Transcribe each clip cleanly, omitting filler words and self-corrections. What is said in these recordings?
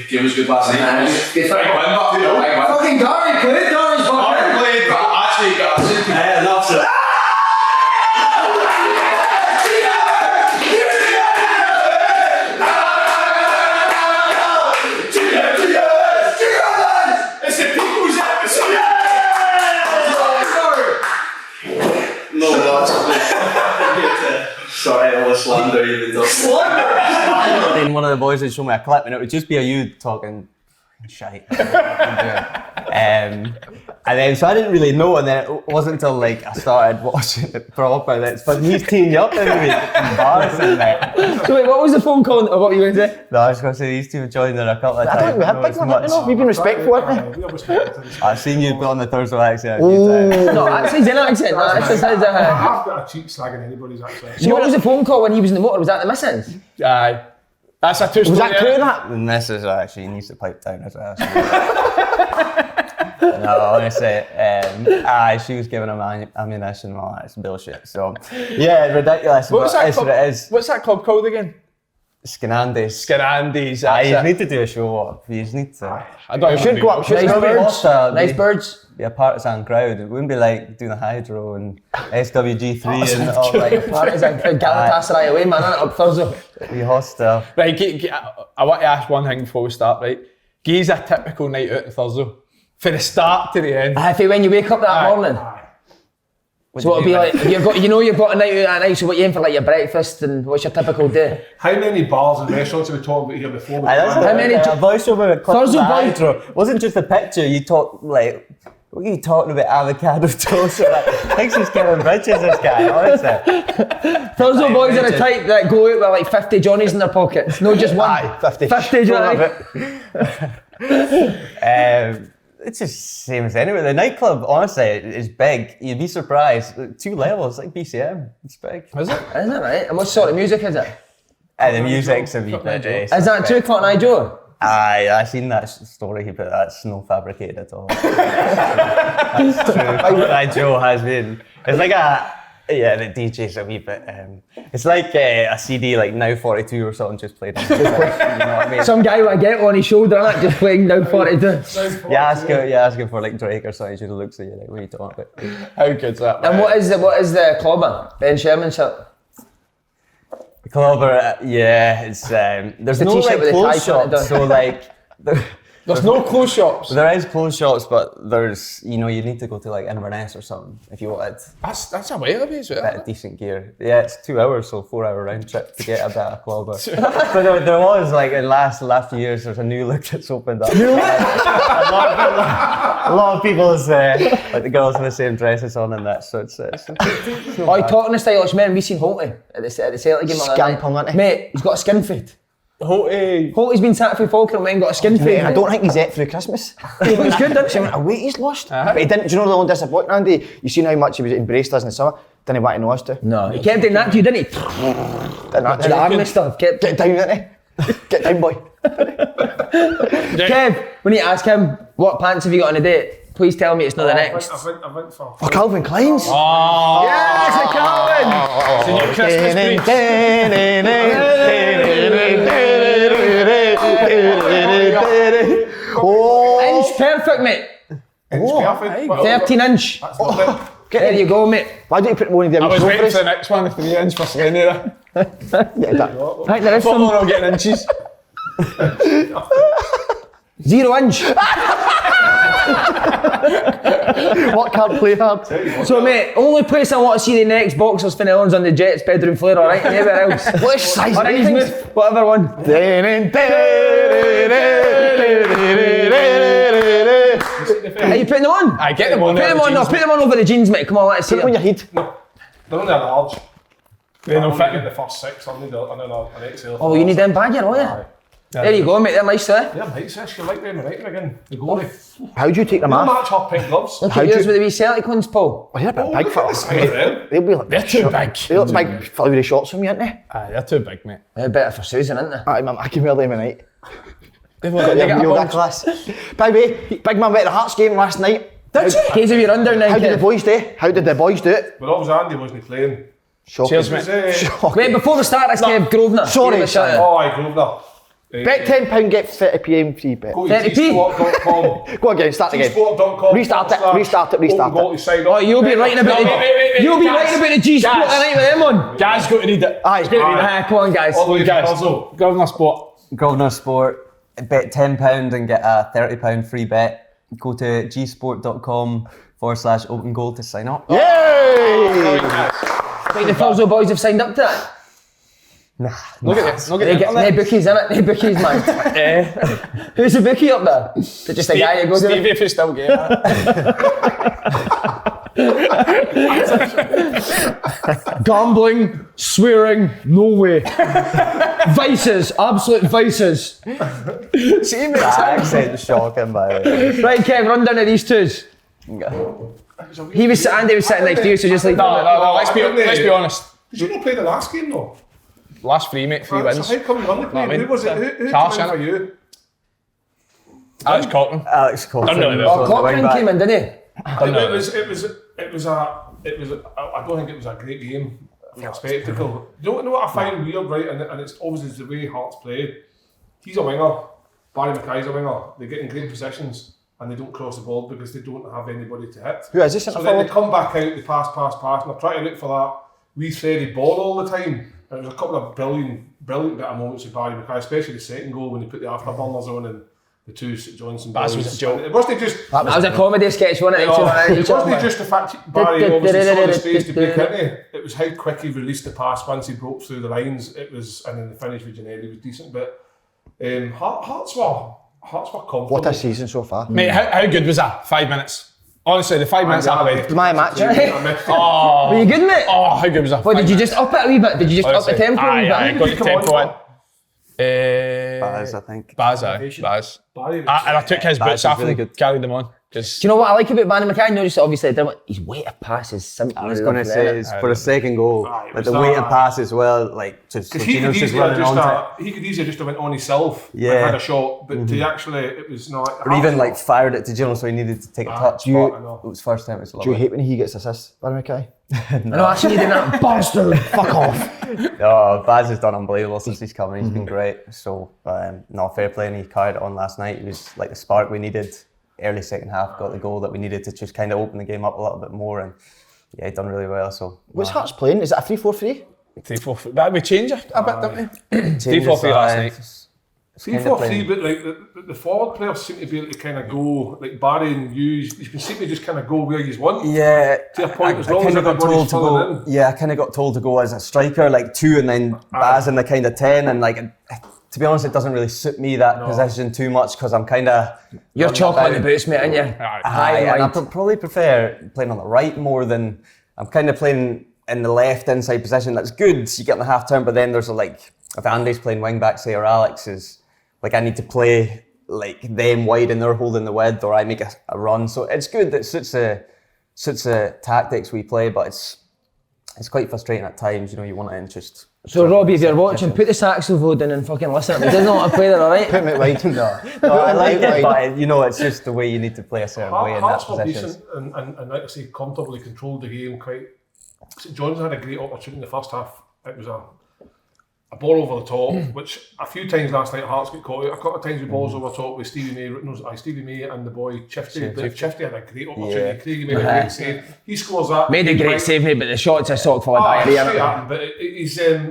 game was good last night. Fucking Gary played, Gary's fucking played, but actually got enough to. It's the people's episode. No, that's sorry, I was slander even though. Then one of the boys would show me a clip and it would just be a you talking shite. And then so I didn't really know, and then it wasn't until like I started watching it proper that but he's teeing you up and it was embarrassing, mate. So wait, what was the phone call or what were you going to say? No, I was going to say these two have joined there a couple of times. I don't think we had big one, you know, we've been respectful, haven't we? I've seen you put on the Thurso accent. No, actually, it's an accent. No, that's just I've got a cheek slagging anybody's accent. So what was the phone call when he was in the motor? Was that the missus? Aye. That's a two-story. Was that true, that? The missus actually needs to pipe down as well. No, honestly, she was giving him ammunition and all that bullshit. So, yeah, ridiculous. What's that club? What it is. What's that club called again? Scanandes. That's You need to do a show up. You need to. I don't You should go up. Nice birds. Be a partisan crowd. It wouldn't be like doing a hydro and SWG3 and all like. Partisan crowd. Galatasaray away, man. Up Thurso. Be hostile. Right, I want to ask one thing before we start, right? Give's a typical night out in Thurso. From the start to the end. When you wake up that morning. So it'll be like, you've got a night out that night, so what you aim for like your breakfast and what's your typical day? How many bars and restaurants have we talked about here before? How many? A voiceover with Thurso hydro. Wasn't just a picture, you talk like, what are you talking about, avocado toast? I think he's Kevin Bridges, this guy, honestly. Thurso boys are the type that go out with like 50 Johnnies in their pockets, not just one. Aye, 50. 50 Johnnies. It's just the same as anywhere. The nightclub, honestly, is big. You'd be surprised. 2 levels, like BCM. It's big. Is it? Isn't it right? And what sort of music is it? The music's a wee bit. Is that 2 o'clock night, Joe? Aye, I seen that story, but that's no fabricated at all. That's true. Joe has been. It's like the DJ's a wee bit. It's like a CD, like Now 42 or something, just played. You know what I mean? Some guy with a ghetto on his shoulder, and just playing Now 42. You ask him for like Drake or something, he just looks at you like, what are you talking about? How good's that? And what is the clubber? Ben Sherman shirt. The clubber, it's there's The no t-shirt like with the clothes tie on it, shops, so like. There's no clothes shops. There is clothes shops, but there's, you need to go to like Inverness or something if you wanted That's a way of it, a bit of decent gear. Yeah, it's 2 hours, so 4-hour round trip to get a bit of clubber. But there was like in the last few years, there's a new look that's opened up. A lot of people's like the girls in the same dresses on and that, so it's Talking of stylish men, we seen Holty at the Celtic game. Scamp him, isn't he? Mate, he's got a skin fade. Holty's been sacked for Falkirk and got a skin fade. I don't think he's ate through Christmas. He looks good, doesn't See he? how much weight he's lost. But he didn't. Do you know the only disappointing, Andy? You seen how much he was embraced us in the summer? Didn't he want to know us to? No, he kept doing that to you, didn't he? The army stuff. Get down, didn't he? Get down, boy. Kev, we need to ask him, what pants have you got on a date? Please tell me it's not the next. I went for Calvin Klein's. Oh, Yes, the Calvin! It's in your Christmas Inch perfect, mate. It's perfect. 13 inch. That's lovely. There you go, mate. Why don't you put one of them I was waiting covers? for the next one, 3 inch for Slaney there. Yeah, that. Right, there is Football some not getting inches. 0 inch. What can't play hard? So, mate, only place I want to see the next boxers for Ellen's on the Jets bedroom floor, alright? Anywhere else. What size Or anything? whatever one. Are you putting them on? I get them on. Put them on, no, put them on over the jeans, mate. Come on, let's see Put them on them. your head. They're only a large. They don't fit get you. the first 6. I need an XL. Oh, you need them baggier, oh yeah? There you go, mate, they're nice, eh? Yeah, mate, sis, you like them right again. The goalie. How do you take them They'll off? match her pink gloves. Look How at do yours you- with the wee Celtic ones, Paul. Oh, they're a bit big for us. They'll be like They're too big. They look big flowery shorts from you, aren't they? Aye, they're too big, mate. They're better for Susan, aren't they? Aye, man, I can wear them at night. They Yeah, yoga class. By the way, big man went to the Hearts game last night. Did you? Here's a wee rundown now, How did the Kev. boys do? How did the boys do it? But obviously Andy wasn't playing. Shocking. Cheers, It was, mate. Shocking. Wait, before we start this, Kev, Grosvenor. Sorry, Give us a shout son. out. oh, I Grosvenor. Bet £10, get 30p free bet. Go to 30p? gsport.com. Go again, start again. gsport.com. Restart it. Go to sign up. Oh, you'll be writing about wait, You'll be Gaz. writing about the G Sport Gaz. tonight with them on. Gaz, got to read it. Aye. Come on, guys. All the way to Gaz, Thurso. Governor Sport. Governor Sport, bet £10 and get a £30 free bet. Go to gsport.com/open goal to sign up. Yay! Think the Thurso boys have signed up to that? Look at this. Look at They get this. no bookies, innit? No bookies, man. Who's the bookie up there? Is it just a guy who goes in? Stevie, if it's still game. Gambling, swearing, no way. Vices, absolute vices. See, mate. Accent shocking, by the way. Right, Kev, run down to these twos. Andy was sitting next to you, so just like... No, let's be honest. Did you not play the last game though? Last 3, mate, 3 wins. So how come you won the play? I mean, Who was it? Who Cash, came in for innit? you? Alex Cochran. Alex Cochran. Done really well. Oh, Cochran came in, didn't he? I don't think it was a great game for a spectacle. You know what I find weird, right? And it's obviously the way Hearts play. He's a winger. Barry Mackay's a winger. They get in great positions and they don't cross the ball because they don't have anybody to hit. Who is this? So then they come back out, they pass, and I try to look for that wee thready ball all the time. And there was a couple of brilliant bit of moments with Barry Mackay, especially the second goal when he put the afterburners on and the two St Johnson That boys. was a joke. And it wasn't just. That was a comedy sketch, wasn't it? It wasn't just the fact Barry obviously saw the space to break into. It was how quick he released the pass once he broke through the lines. It was, and then the finish with Ginnelli was decent. But Hearts were comfortable. What a season so far. Mate, how good was that? 5 minutes. Honestly, the 5 minutes that way. My match. Oh, Were you good, mate? oh, how good was that? What, did you just up it a wee bit? Did you just up the tempo a wee I bit? got the tempo in. Baz, I think. Baz. Barry And I took his Baz boots was off really and good. carried them on. Cause Do you know what I like about Barry Mackay? Notice obviously his weight of passes simply. I was going to say, it's for a second goal, Aye, it like was the weight that. of pass as well, like to Because he could Gino's just easily running just onto it. he could easily just have went on himself and Yeah. had a shot, but to actually it was not. Or even like fired it to Gino, so he needed to take a touch. I But know. it was first time. It's Do you lovely. hate when he gets assists, Barry Mackay? I know, actually you did that. Bastard! Fuck off. Oh, Baz has done unbelievable since he's come in. He's been great. So, no, fair play, and he carried it on last night. He was like the spark we needed. Early second half, got the goal that we needed to just kind of open the game up a little bit more, and yeah, he done really well. So, What's Hearts playing? Is it a 3-4-3? 3-4-3. That would change a bit, don't we? changes, 3-4-3 last night. it's 3-4-3, playing- but like the forward players seem to be able to kind of go like Barry and you can seem to just kind of go where you want. Yeah, To your point, as I long as kind of got told everybody's to filling go. in. Yeah, I kind of got told to go as a striker, like 2, and then Baz in the kind of 10, and like. To be honest, it doesn't really suit me that position too much because I'm kind of. You're chocolate in the boots, mate, aren't you? Aye, and I probably prefer playing on the right more than I'm kind of playing in the left inside position. That's good, you get in the half turn, but then there's like if Andy's playing wing back, say, or Alex is like I need to play like them wide and they're holding the width, or I make a run. So it's good. It suits the tactics we play, but it's quite frustrating at times. You know, you want to just. So Robbie, if you're watching, put the saxophone down and fucking listen. He doesn't know how to play that, alright? Put me wide. No, I like it, but you know, it's just the way you need to play a certain way in that Hearts were position. decent and like I say, comfortably controlled the game quite. St John's had a great opportunity in the first half. It was a ball over the top, which a few times last night Hearts got caught out. A couple of times with balls over the top with Stevie May and the boy Chifty. But Chifty had a great opportunity. Yeah. Craigie made a great save. He scores that. Made a great save, mate, but the shot's a sock full of diarrhea. straight innit? at him, but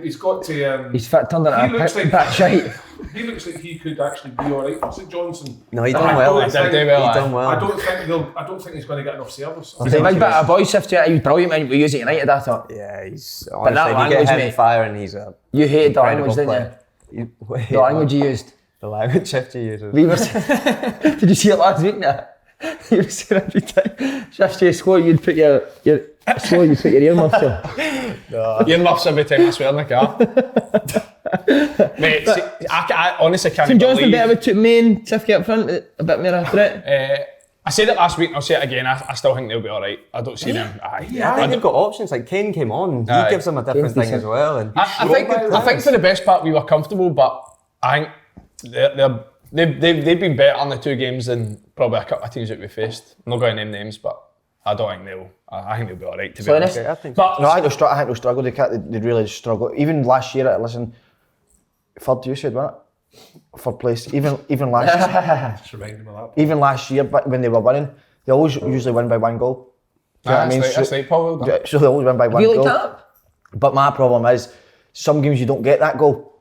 he's got to. He's fit, turned into He a looks pit like back shite. He looks like he could actually be all right for St Johnson. No, he I done well. don't He think- did well, He done well. I don't think he's going to get enough service. He's a big bit of boy shift to it. He was brilliant when we used it United, I thought. Yeah, he's But that honestly, if you language, get him mate. firing, he's a You hated the incredible language, didn't player. you? The language you used. The language Shifty uses. We were, did you see it last week now? You were saying every time Shifty score, you'd put your earmuffs on. Earmuffs every time I swear in the car. Mate, see, I honestly can't St John's a believe... bit of a main certificate up front, a bit more of a threat. I said it last week and I'll say it again. I still think they'll be alright. I don't see them. Aye. I think they've got options. Like Kane came on, Aye. he gives them a different Kane's thing as well. And I think for the best part we were comfortable, but I think they've been better in the 2 games than probably a couple of teams that we faced. I'm not going to name names, but I don't think I think they'll be alright to be honest. I think But No, I think they'll struggle. They really struggle. Even last year, listen, third you said, wasn't it? for place. Even last Just reminding me of that. even last year, but when they were winning, they always usually win by 1 goal. Do you know what I mean? That's right, Paul. Well done. So they always win by 1 You goal. like that? But my problem is, some games you don't get that goal,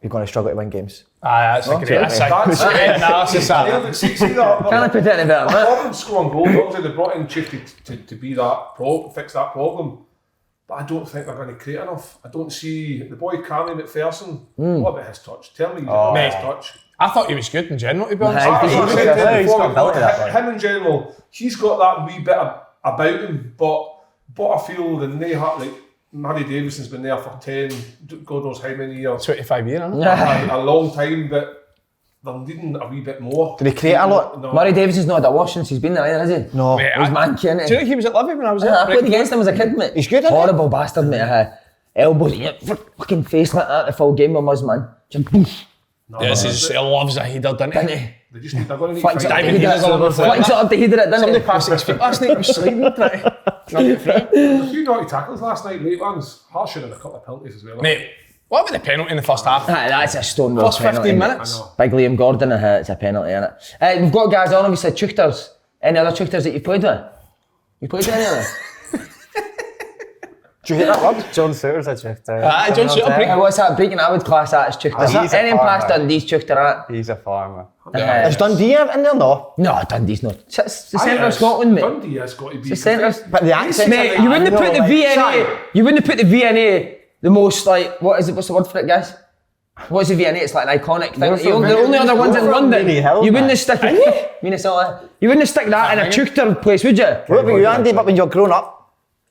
you're going to struggle to win games. Aye, that's a great analysis. See, Can I put it in a better the man? problem scoring goals, obviously they brought in Chief to be that fix that problem. But I don't think they're going to create enough. I don't see the boy Carney McPherson. What about his touch? Tell me his touch. I thought he was good in general, to be honest. Aye, That's what I he's said got- to you he's before, got ability, that boy. him in general, he's got that wee bit about him, but I feel that they have, like, Maddie Davison's been there for 10, God knows how many years. 25 years, isn't it? A long time, but they're needing a wee bit more. Do they create a lot? No. Murray Davis has not had a wash since he's been there either, has he? No. Mate, He's man, do you know he was at Livy when I was there? I played against him as a kid, mate. He's good, isn't he? Horrible bastard, mate. Elbows in your fucking face like that the full game with us, man. Just boosh, Yes, he loves a header, doesn't didn't he? he? They just need, they're going to need Flicks to it up find the David header. Hughes all over Flicks it up the header, didn't Somebody he? passed 6 feet last night, he was sliding, trying to get free. a few naughty tackles last night, late ones. Harsher and a couple of penalties as well. Mate, what about the penalty in the first half? Aye, that's a stonewall First penalty. 15 mate. minutes? I know. Big Liam Gordon, it's a penalty, innit? We've got guys on, obviously, Chuchters. Any other Chuchters that you've played with? You played with any of them? Do you hate that word? John Sears, I checked out. Aye, John Sears, Hey, what's that? Breaking, I would class that as Chuchters. He's a Any past farmer. Dundee's Chuchter, innit? He's a farmer. Is Dundee in there? No. No, Dundee's not. It's the Aye, centre of yes. Scotland, mate. Dundee has got to be. The centre. But the accent. Mate, you wouldn't have put the VNA. You wouldn't have put the VNA. The most like what is it? What's the word for it, guys? What's the VNA? It's like an iconic thing. The only other ones in London. You wouldn't have stuck it. Minnesota. You wouldn't have stuck that in a Chuchter place, would you? What about you, Andy? But when you're grown up,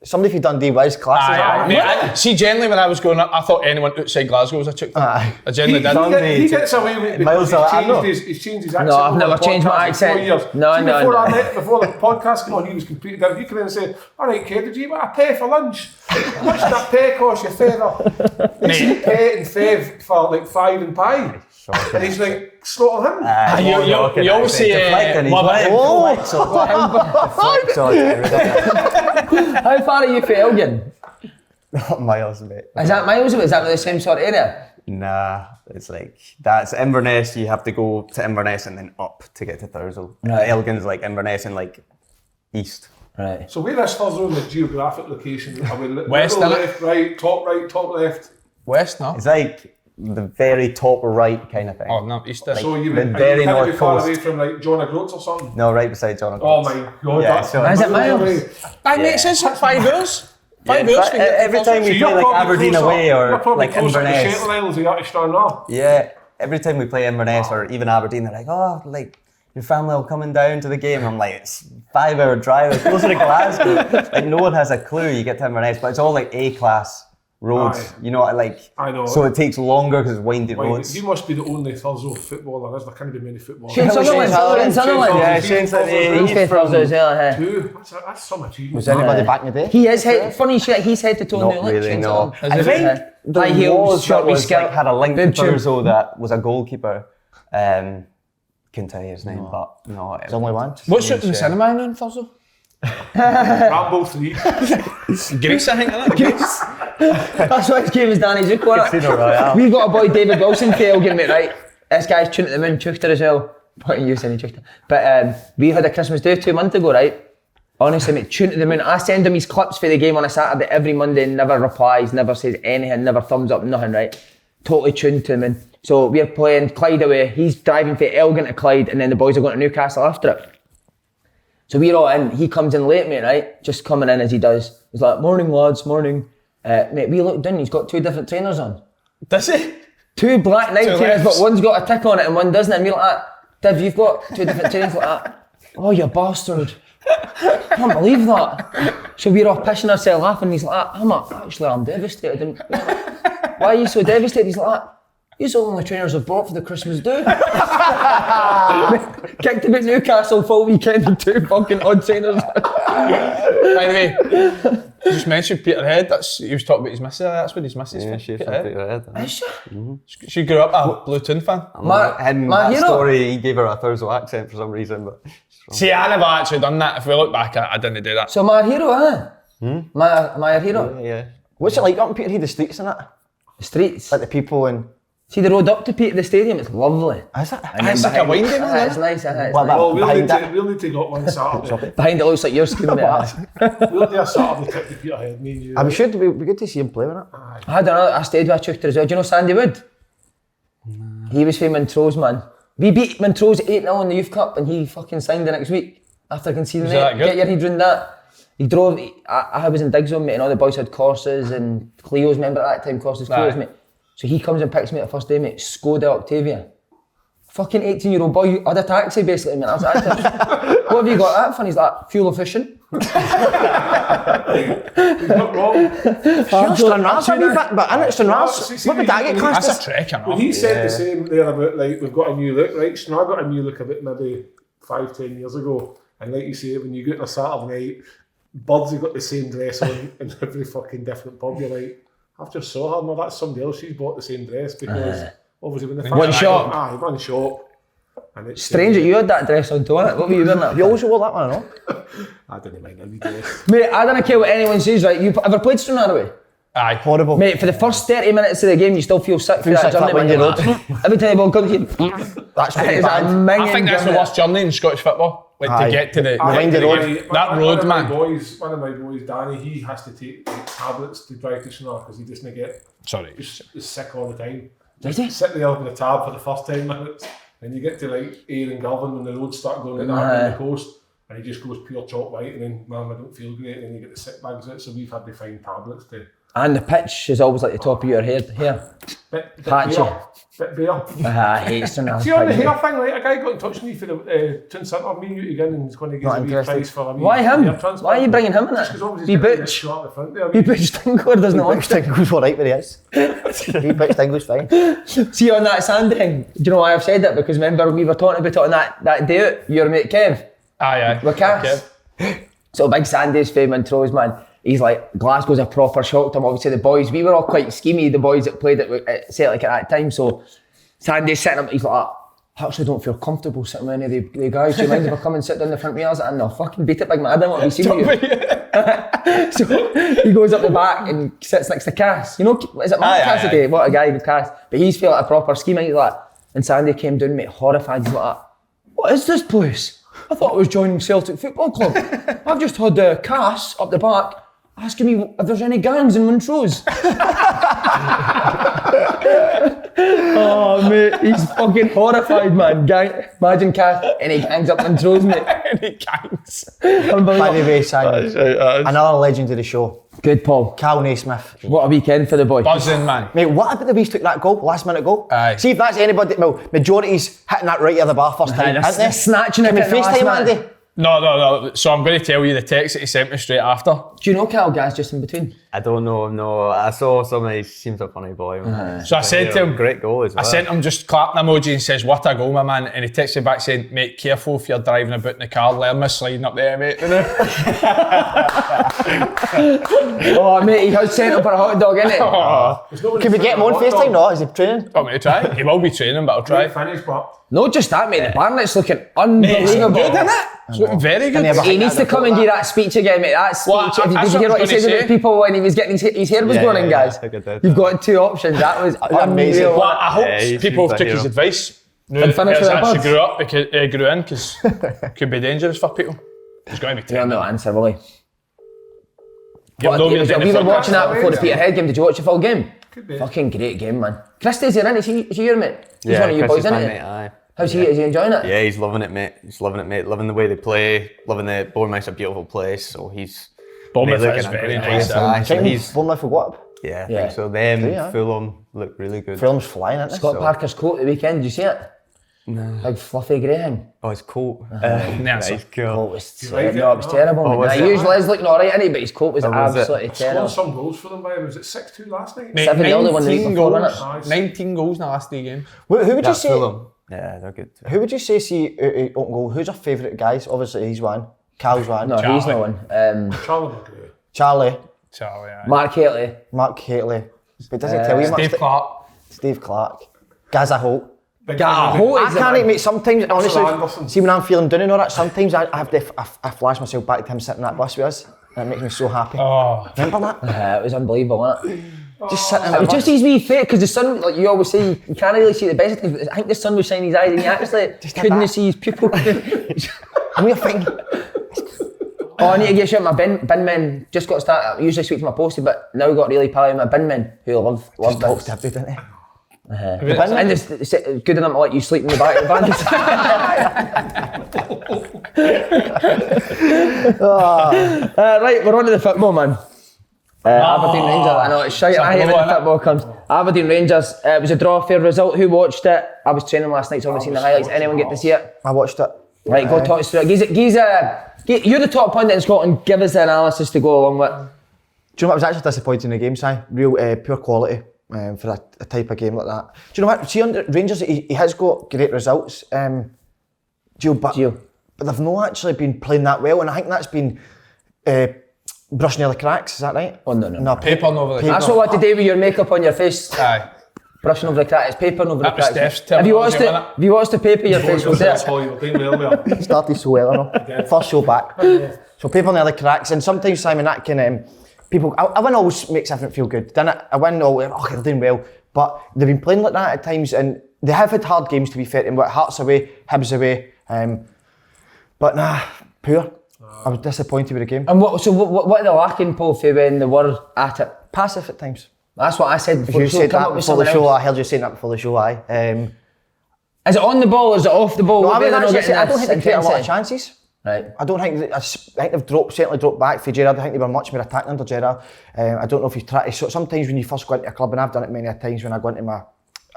somebody from Dundee was classes. See, generally when I was growing up, I thought anyone outside Glasgow was a chick. Aye. I generally did. He gets away with it Miles because Alano. he's changed his accent. No, I've over never the changed my podcast in accent. 4 years. No, See, no, before no. Before the podcast came on, he was completely different. You come in and say, all right, kid, did you eat a pay for lunch? How much did that pay cost you, feather? They said pay and fev for like 5 and pie. And he's like, slaughter him. You always say, How far are you for Elgin? Not miles, mate. Is that miles away? Is that the same sort of area? Nah, it's like, that's Inverness, you have to go to Inverness and then up to get to Thurso. Right. Elgin's like Inverness and like east. Right. So where is Thurso in the geographic location? Are we West, middle, innit? right, top left? West, no? It's like the very top right kind of thing. Oh, no, East. So you the would very kind of be north far coast. away from like John O'Groats or something? No, right beside John Oh O'Groats. my god, Yeah, that's so- Is it miles? Aye, mate, it says 5 hours. 5 Yeah, hours. but every time we play like Aberdeen away you're or probably like closer to the Inverness. Shetland Islands than you are to Stranraer. Yeah, every time we play Inverness or even Aberdeen, they're like, oh, like, your family will coming down to the game. I'm like, it's 5 hour drive, it's closer to Glasgow. Like, no one has a clue you get to Inverness, but it's all like A-class roads, Aye. you know, like, I know. so it takes longer because it's windy roads. He must be the only Thurso footballer, is there can't be many footballers. Shane Sutherland. Yeah, Shane's like, He's he's from Thurso as well, hey. Two? That's some achievement. Was anybody back in the day? He is head, funny shit, he's head to toe Not new look, really, Shane no. Sutherland. I think High there heels, was short that wee was skirt, like had a link to boob tube. Thurso that was a goalkeeper. Couldn't tell you his name, but no. There's only one. What's shooting in the cinema now in Thurso? Rambo 3. Greece, I think, isn't it? Greece. That's why his game is Danny Zook, wasn't Casino Royale. We've got a boy, David Wilson, for Elgin, mate, right? This guy's tuning them in, Chuchter as well. Putting you saying Chuchter. But we had a Christmas do 2 months ago, right? Honestly, mate, tune to them in. I send him his clips for the game on a Saturday every Monday, never replies, never says anything, never thumbs up, nothing, right? Totally tuned to him in. So we're playing Clyde away. He's driving for Elgin to Clyde, and then the boys are going to Newcastle after it. So we're all in. He comes in late, mate, right? Just coming in as he does. He's like, morning, lads, morning. Mate, we looked down, he's got 2 different trainers on. Does he? 2 black Nike Two trainers, lefts. but one's got a tick on it and one doesn't. And we're like, Div, you've got 2 different trainers like that. Oh, you bastard. I can't believe that. So we're all pissing ourselves laughing. He's like, I'm devastated. And we're like, why are you so devastated? He's like, these are the only trainers I've bought for the Christmas do. Kicked him at Newcastle full weekend with 2 fucking odd trainers. By the way, you just mentioned Peterhead. He was talking about his missus. That's what his missus Yeah, from she's from Peterhead. Peterhead. Is she? She grew up a Blue Toon fan. My That hero. story, he gave her a Thurso accent for some reason, but See, I never actually done that. If we look back, I didn't do that. So my hero, huh? My hero. yeah. What's it like up in Peterhead, the streets and that? The streets. Like the people and See the road up to the stadium, it's lovely. Is it? And then It's like a behind- winding one, It's isn't nice, it's Well, nice. Well, behind it. we'll need to go up one Saturday. Behind it looks like your screen there. We'll do a Saturday trip to Peterhead, me and you. I'm sure it'd be good to see him play with it. I don't know, I stayed with a chuchter as well. Do you know Sandy Wood? He was from Montrose, man. We beat Montrose 8-0 in the Youth Cup and he fucking signed the next week after conceding Was it. that good? Get your head round that. He drove, I was in Diggs on, mate, and all the boys had Corsas and Clio's, remember at that time, Corsas, Clio's, Aye. mate. So he comes and picks me up the first day, mate, Skoda Octavia. Fucking 18-year-old boy, had a taxi basically, mate. I was like, what have you got that for? And he's like, fuel efficient. He's not wrong. Stranraer's a wee bit, but in it, Stranraer's, what would that get classed That's as? a trek, When he said the same there about like we've got a new look, right? Stranraer got a new look about maybe 5-10 years ago, and like you say, when you go on a Saturday night, Birds have got the same dress on in every fucking different pub. You're like, I've just saw her. No, that's somebody else. She's bought the same dress because obviously when the One shop. one shop. And it's Strange that you had that dress on, wasn't it? What were you wearing that? You always wore that one, I know. I didn't mind any dress. Mate, I don't care what anyone says, right? You ever played Stranraer away? Aye. Horrible. Mate, for the first 30 minutes of the game, you still feel sick for that sick for journey. that When windy you're every time the ball comes in, That's what it's you a banned. minging I think that's the journey. worst journey in Scottish football. Like Aye. to get to the Windy road. that road, man. One of my boys, Danny, he has to take like, tablets to drive to Stranraer because he doesn't get Sorry. is sick all the time. Does he? Sit there with a tab for the first 10 minutes, and you get to like Ayr and Girvan when the roads start going like that on the coast, and he just goes pure chalk white, and then, man, I don't feel great, and then you get the sick bags out, so we've had to find tablets to. And the pitch is always like the top of your head here. Bit Patchy. bare. I hate Stranraer. See on the hair thing, like a guy got in touch with me for the Toon Centre, me and you again, and he's going to give us a wee interested. price for a wee Why him? hair transplant. Why are you bringing him in Just 'cause it? obviously Be he's got the bitch. shot at the front there. Be bitch Stingler doesn't want Pitch thing goes alright where he is. He pitch thing goes fine. See on that sand thing, do you know why I've said that? Because remember we were talking about it on that day out, your mate Kev, Aye. with Cass. So big Sandy's fame and throws, man. He's like, Glasgow's a proper shock to him. Obviously the boys, we were all quite schemy, the boys that played at Celtic at that time. So Sandy's sitting up, he's like, I actually don't feel comfortable sitting with any of the guys. Do you mind if I come and sit down the front of me? I was like, no, fucking beat it, big man. I don't want to be seen with you. So he goes up the back and sits next to Cass. You know, is it Mark Aye, Cassidy? aye. What a guy with Cass. But he's feeling like a proper scheme. He's like, and Sandy came down, mate, horrified. He's like, what is this place? I thought I was joining Celtic Football Club. I've just had Cass up the back asking me if there's any gangs in Montrose. Oh, mate, he's fucking horrified, man. Imagine Cass, any gangs up Montrose, mate. Any gangs. By the Unbelievable. way, Simon, another legend of the show, Good, Paul. Cal Naismith. What a weekend for the boy. Buzzing, man. Mate, what about the way he took that goal, last minute goal? Aye. See if that's anybody, well, majority's hitting that right out of the bar first time, they're aren't they? snatching it Can we at the last FaceTime minute. Andy? No. So I'm going to tell you the text that he sent me straight after. Do you know Cal Gaz just in between? I don't know, no. I saw somebody, he seems a funny boy. So I said to him, Great goal as well. I sent him just clapping emoji and says, what a goal, my man. And he texted me back saying, mate, careful if you're driving about in the car, learn me sliding up there, mate. Oh, mate, he has sent him for a hot dog, innit? Can we get him on FaceTime? No, is he training? I'm going to try. He will be training, but I'll try. Finish, but Not just that, mate, the Barnett's looking unbelievable. Good, isn't it? It's looking very good. never- He needs to come and give that speech again, mate. That speech. Well, Did that's you hear what what he I was said gonna about say. people when he was getting his hair was Yeah, going in, yeah, guys? I think I did. You've got two options. That was Amazing. unreal. Well, I hope Yeah, he people seems took a his hero. advice. Knew And that finish players with a actually buzz. grew in because could be dangerous for people. There's going to be They're ten. no answer, will he? You'll know we're doing We the were watching that before the Yeah. Peterhead game. Did you watch the full game? could be. Fucking great game, man. Christie's here, isn't he? Is he your mate? He's Yeah, one of you Chris boys, is isn't my he? mate, aye. How's he? Is he enjoying it? Yeah, he's loving it, mate. He's loving it, mate. Loving the way they play, loving the Bournemouth's a beautiful place, so he's Bournemouth looking is at very great nice. place, aye. So he's Bournemouth will go up. yeah, I Yeah. think so. Them, Yeah. Fulham look really good. Fulham's flying, isn't Scott it? Parker's coat at the weekend. Did you see it? No. Big fluffy grey thing. Oh, his coat. Nah, He's cool. Oh, it was, like no, it? it was terrible. Oh, man. was He it? usually is looking alright, isn't he? But his coat was Oh, was it? absolutely Scored terrible. some goals for them, by was it 6-2 last night? Mate, 7-0 they won the week 19 before, goals. wasn't it? 19 goals in the last 3 games. Who would you That's say? Fulham. Yeah, they're good. Who would you say open goal? Who's your favourite guys? Obviously he's one. Cal's one. No, he's no one. Charlie McGrew. Charlie, Charlie, aye. Mark Haley. Mark Haley. But does it tell you much? Steve Clark. Steve Clark. Gaza Holt. Holt I is the can't man. mate. Sometimes, honestly, Anderson. see when I'm feeling down and all that, sometimes I have to, I flash myself back to him sitting in that bus with us. That makes me so happy. Oh, Remember that? It was unbelievable, wasn't it? Just sitting in It the was bus. just his wee face, because the sun, like you always say, you can't really see the best of things, but I think the sun was shining his eyes and he actually couldn't see his pupil. And we're thinking, Oh, I need to get shit. My bin men just got started. I usually speak to my postie, but now got really pally with my bin men who love just talks this. to everybody, didn't he? And it's good enough to let you sleep in the back of the van. Right, we're on to the football, man. Aberdeen Rangers. I know it's shite. I hate when the football comes. Aberdeen Rangers. It was a draw, fair result. Who watched it? I was training last night, so I haven't seen the highlights. Anyone get to see it? I watched it. Right, go talk us through it. You're the top pundit in Scotland. Give us the analysis to go along with. Do you know what? I was actually disappointed in the game, Si. Real poor quality for a type of game like that. Do you know what? See, under Rangers, he has got great results, but they've not actually been playing that well, and I think that's been brushing the cracks. Is that right? Oh, no. Papering over the That's what I had to do with your makeup on your face. Aye. Brushing over the cracks. It's papering over That the was cracks. Steph's Have you watched terminology, it? Have you watched the paper your face was there? Paul, you were doing well there. Started so well, I know. First show back. So people on the other cracks, and sometimes, Simon, that can people. A win always makes everything feel good, doesn't it? A win, they're doing well, but they've been playing like that at times, and they have had hard games, to be fair. And what Hearts away, Hibs away, but nah, poor. I was disappointed with the game. And what are they lacking, Paul, for when they were at it? Passive at times. That's what I said before. You the show. said Come that up with before the something show. else. I heard you saying that before the show. Aye. Is it on the ball or is it off the ball? No, What I way would they're not actually getting say I don't this think they create a lot of intensity? chances. Right. I don't think I think they've certainly dropped back for Gerrard. I think they were much more attacking under Gerrard. I don't know if you try to. So sometimes when you first go into a club, and I've done it many a times when I go into my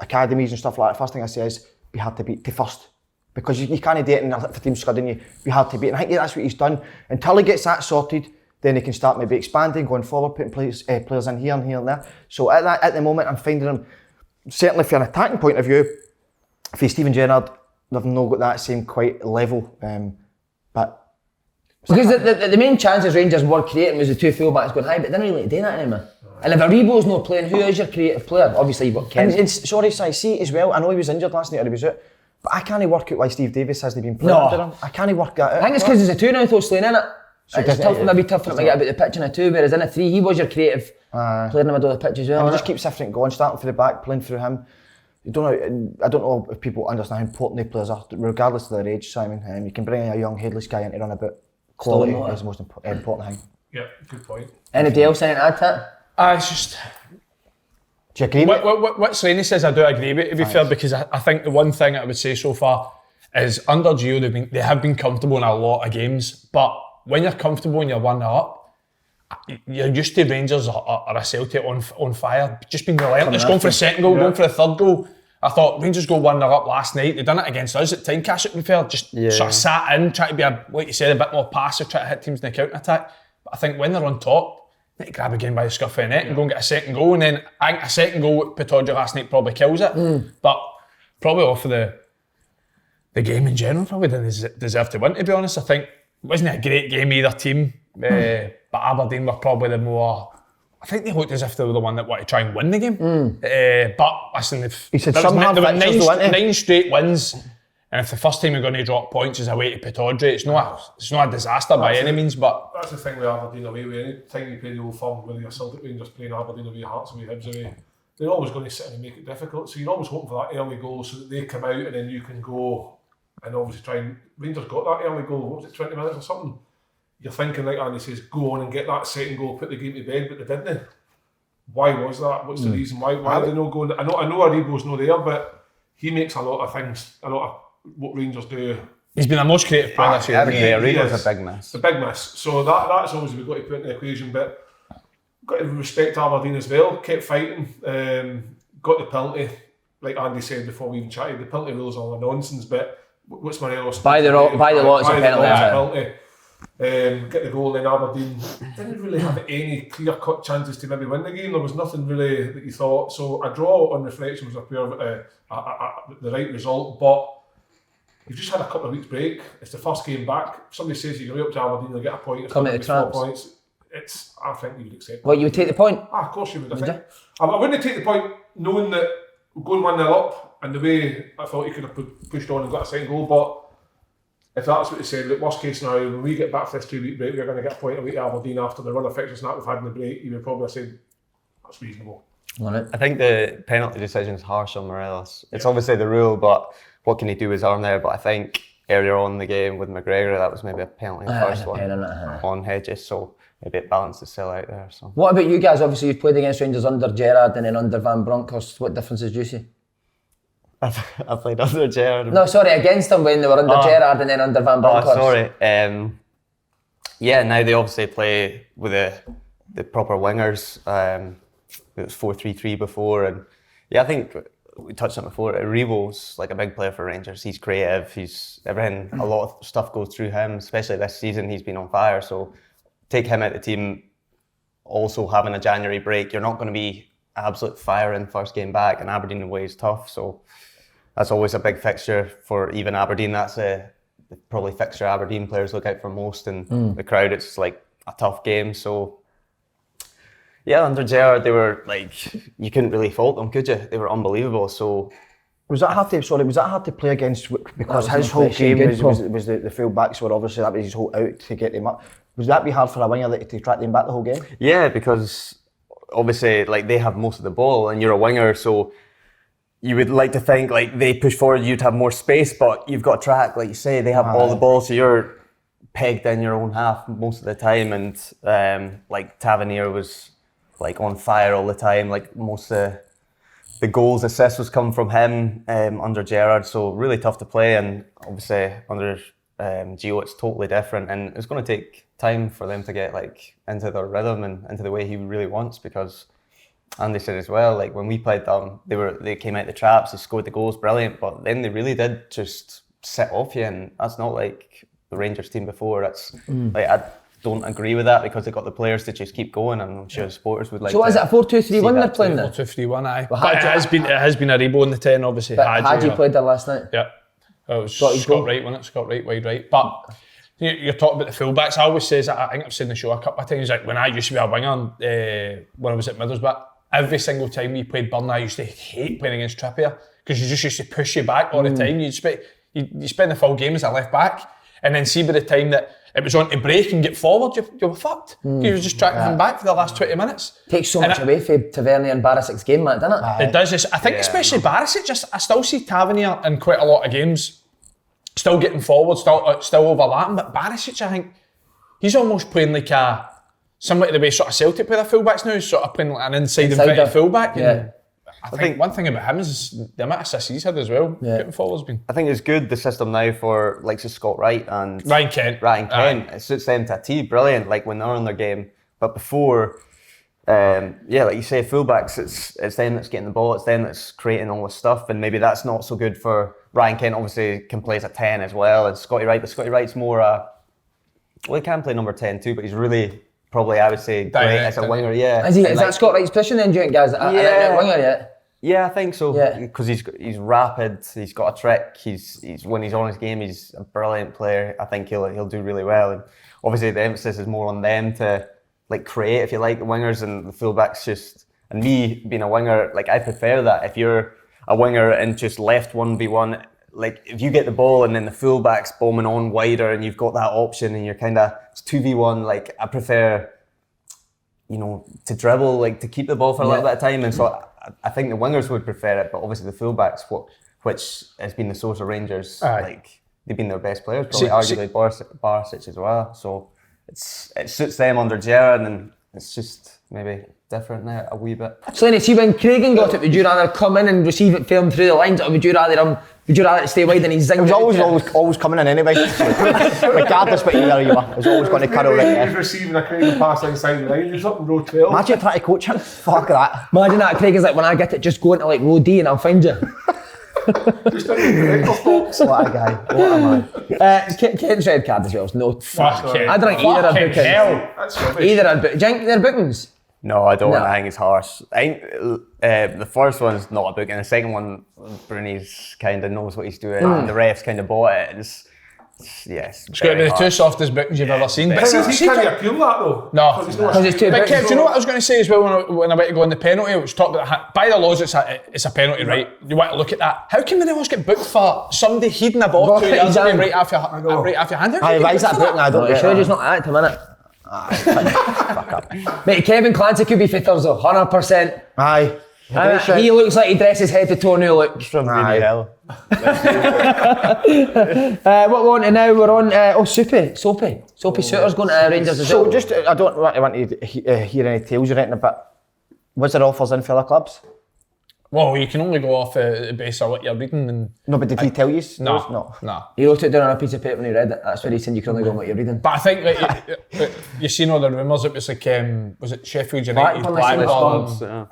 academies and stuff like that, first thing I say is be hard to beat to first. Because you can't do it if a team's scudding you, be hard to beat. And I think that's what he's done. Until he gets that sorted, then he can start maybe expanding, going forward, putting players in here and here and there. So at the moment, I'm finding him, certainly from an attacking point of view, for Steven Gerrard, they've not got that same quite level. But Because the main chances Rangers were creating was the two fullbacks going high, but they didn't really do that anymore. And if Aribo's not playing, who is your creative player? Obviously you've got Ken. and sorry, Si, see as well, I know he was injured last night or he was out, but I can't work out why Steve Davis hasn't been playing No. under him. I can't work that out. I think it's because there's a two now, though, Slane, innit? So It's does- tough, maybe tough for him to get about the pitch in a two, whereas in a three, he was your creative player in the middle of the pitch as well. And he innit? just keeps everything going, starting for the back, playing through him. I don't know if people understand how important the players are, regardless of their age, Simon. You can bring a young, headless guy in to run about. Quality is the most important thing. Yeah, good point. Anybody else anything to add to it? It's just Do you agree with what Slaney says. I do agree with, to be fair, because I think the one thing I would say so far is under Gio they have been comfortable in a lot of games, but when you're comfortable and you're 1-0 up, you're used to Rangers or a Celtic on fire, just being relentless, going for the second goal, going for the third goal. I thought Rangers go 1-0 up last night. They done it against us at Tynecastle, to be fair. Just sort of sat in, trying to be like you said, a bit more passive, try to hit teams in the counter attack. But I think when they're on top, they grab a game by the scruff of the neck and go and get a second goal. And then I think a second goal at Pittodrie last night probably kills it. But probably off of the game in general, probably didn't deserve to win, to be honest. I think it wasn't a great game either team, but Aberdeen were probably the more. I think they looked as if they were the one that wanted to try and win the game. But listen, He said there was some half there were fixtures though, weren't they? 9 straight wins, and if the first time you're going to drop points is away to Pittodrie, it's not a disaster by any means. But That's the thing with Aberdeen away. Any time you play the Old Firm, whether you're Celtic Rangers playing Aberdeen away, Hearts away, Hibs away, they're always going to sit in and make it difficult. So you're always hoping for that early goal so that they come out and then you can go and obviously try and. Rangers got that early goal. What was it, 20 minutes or something? You're thinking, like Andy says, go on and get that second goal, put the game to bed, but they didn't. Why was that? What's the reason? Why are they not going? I know Aribo's not there, but he makes a lot of things, a lot of what Rangers do. he's been the most creative player this year. I think Aribo's Yes. a big miss. It's a big miss. So that's obviously we've got to put in the equation, but got to respect Aberdeen as well. Kept fighting, got the penalty. Like Andy said before we even chatted, the penalty rules are nonsense, but what's Morelos? By the law, it's a penalty. Get the goal in Aberdeen. Didn't really have any clear-cut chances to maybe win the game. There was nothing really that you thought. So a draw on reflection was the right result, but you've just had a couple of weeks break. It's the first game back. If somebody says you go up to Aberdeen, you'll get a point. Come at the 4 traps. points. I think you would accept. Well, you would take the point. Of course you would. I Would think. I wouldn't take the point knowing that we're going 1-0 up and the way I thought he could have pushed on and got a second goal, but if that's what they said, look, worst case scenario, when we get back for this 2-week break, we're going to get a point a week to Aberdeen after the run of fixtures that we've had in the break, you would probably say that's reasonable. I think the penalty decision is harsh on Morelos. It's obviously the rule, but what can he do with his arm there? But I think earlier on in the game with McGregor, that was maybe a penalty, the first one on Hedges, so maybe it balanced the still out there. So. What about you guys? Obviously, you've played against Rangers under Gerrard and then under Van Bronckhorst. What differences do you see? I played under Gerrard. No, sorry, against them when they were under Gerrard and then under Van Bronckhorst. Sorry. Now they obviously play with the proper wingers. It was 4-3-3 before, and I think we touched on it before. Revo's like a big player for Rangers. He's creative. He's everything. A lot of stuff goes through him, especially this season. He's been on fire. So take him out of the team. Also having a January break, you're not going to be absolute fire in first game back, and Aberdeen away is tough. So that's always a big fixture for even Aberdeen. That's probably fixture Aberdeen players look out for most, and the crowd. It's like a tough game. So. Yeah, under Gerrard, they were like, you couldn't really fault them, could you? They were unbelievable. So, was that hard to play against? Because his whole game was the full backs were obviously that was his whole out to get them up. Was that be hard for a winger to track them back the whole game? Yeah, because obviously like they have most of the ball, and you're a winger, so you would like to think like they push forward, you'd have more space, but you've got to track, like you say, they have all the ball, so you're pegged in your own half most of the time, and like Tavernier was like on fire all the time, like most of the goals, assists was coming from him under Gerrard, so really tough to play, and obviously under Gio it's totally different, and it's going to take time for them to get like into their rhythm and into the way he really wants, because Andy said as well, like when we played them, they came out the traps, they scored the goals, brilliant, but then they really did just sit off you, and that's not like the Rangers team before. That's like I don't agree with that, because they got the players to just keep going, and I'm sure the supporters would like. So is it a 4-2-3-1 they're playing there? 4-2-3-1, aye. Well, But it has been a Rebo in the 10, obviously. But Hadji played there last night. Yeah. It was Scott Wright, wasn't it? Scott Wright, wide right. But you're talking about the fullbacks. I always say, I think I've seen the show a couple of times, like when I used to be a winger, when I was at Middlesbrough, every single time we played Burn, I used to hate playing against Trippier, because you just used to push you back all the time. You spend the full game as a left back, and then see by the time that it was on to break and get forward, you were fucked. You were just tracking him back for the last 20 minutes. Takes so much away from Tavernier and Barisic's game, doesn't it? It does. I think especially Barisic, I still see Tavernier in quite a lot of games, still getting forward, still overlapping, but Barisic, I think, he's almost playing like similar to the way sort of Celtic play their fullbacks now, sort of playing like an inside fullback. Yeah. I think one thing about him is the amount of assists he's had as well. Getting forward's been. I think it's good, the system now for like Scott Wright and Ryan Kent. It suits them to a T, brilliant, like when they're on their game. But before, like you say, fullbacks, it's them that's getting the ball, it's them that's creating all this stuff, and maybe that's not so good for Ryan Kent. Obviously can play as a 10 as well, and Scotty Wright, but Scotty Wright's more well, he can play number 10 too, but he's really probably, I would say, great as a winger. Yeah. Is that Scott Wright's position then, do you think, guys? A winger yet? Yeah, I think so. Because he's rapid. He's got a trick. He's when he's on his game, he's a brilliant player. I think he'll do really well. And obviously, the emphasis is more on them to like create, if you like, the wingers, and the fullbacks just. And me being a winger, like I prefer that. If you're a winger and just left 1v1, like if you get the ball and then the fullback's bombing on wider, and you've got that option, and you're kind of it's 2v1. Like I prefer, to dribble, like to keep the ball for a little bit of time, and so. I think the wingers would prefer it, but obviously the fullbacks, which has been the source of Rangers, like they've been their best players, probably arguably Barisic as well. So it suits them under Gerrard, and it's just maybe different now a wee bit. So then, see when Cragen got it, would you rather come in and receive it firm through the lines, or would you rather stay wide and he's zinged? It was always coming in anyway. Regardless what era you were, it was always going to curl right there. He was receiving a Cragen pass inside the line, he was up in row 12. Imagine trying to coach him. Fuck that. Imagine that, Cragen's like, when I get it, just go into like row D and I'll find you. Just in the director's box. What a guy. What a man. Kent's red card as well is no. Fucking I don't think either are bookings. That's rubbish. Either are bookings. Do you think they're bookings? No, I don't. I think it's harsh. I think the first one's not a booking. The second one, Bruni's kind of knows what he's doing. And the refs kind of bought it. It's Yes. It's going to be the two softest bookings you've ever seen. But He see, can't appeal that though. No. Because it's too But big. Kev, do you know what I was going to say as well when I went to go on the penalty, which talked about by the laws it's a penalty, right? You want to look at that. How can Morelos get booked for somebody heading a ball 2 yards away right off your hand? Aye, why is that booking? I don't You get should have that. just not act a minute. Fuck up. Mate, Kevin Clancy could be for Thurso, 100%. Aye. He looks like he dresses head to toe new look. From Aye. Hell. What we're on to now, we're on, Soapy Suitor's going to Rangers as well. So just, I don't want to hear any tales or anything, but was there offers in for other clubs? Well, you can only go off the base of what you're reading. And No, but did he tell you? no. He wrote it down on a piece of paper when he read it. That's where he said you can only go on what you're reading. But I think that you seen all the rumours. It was like was it Sheffield United, Blackburn,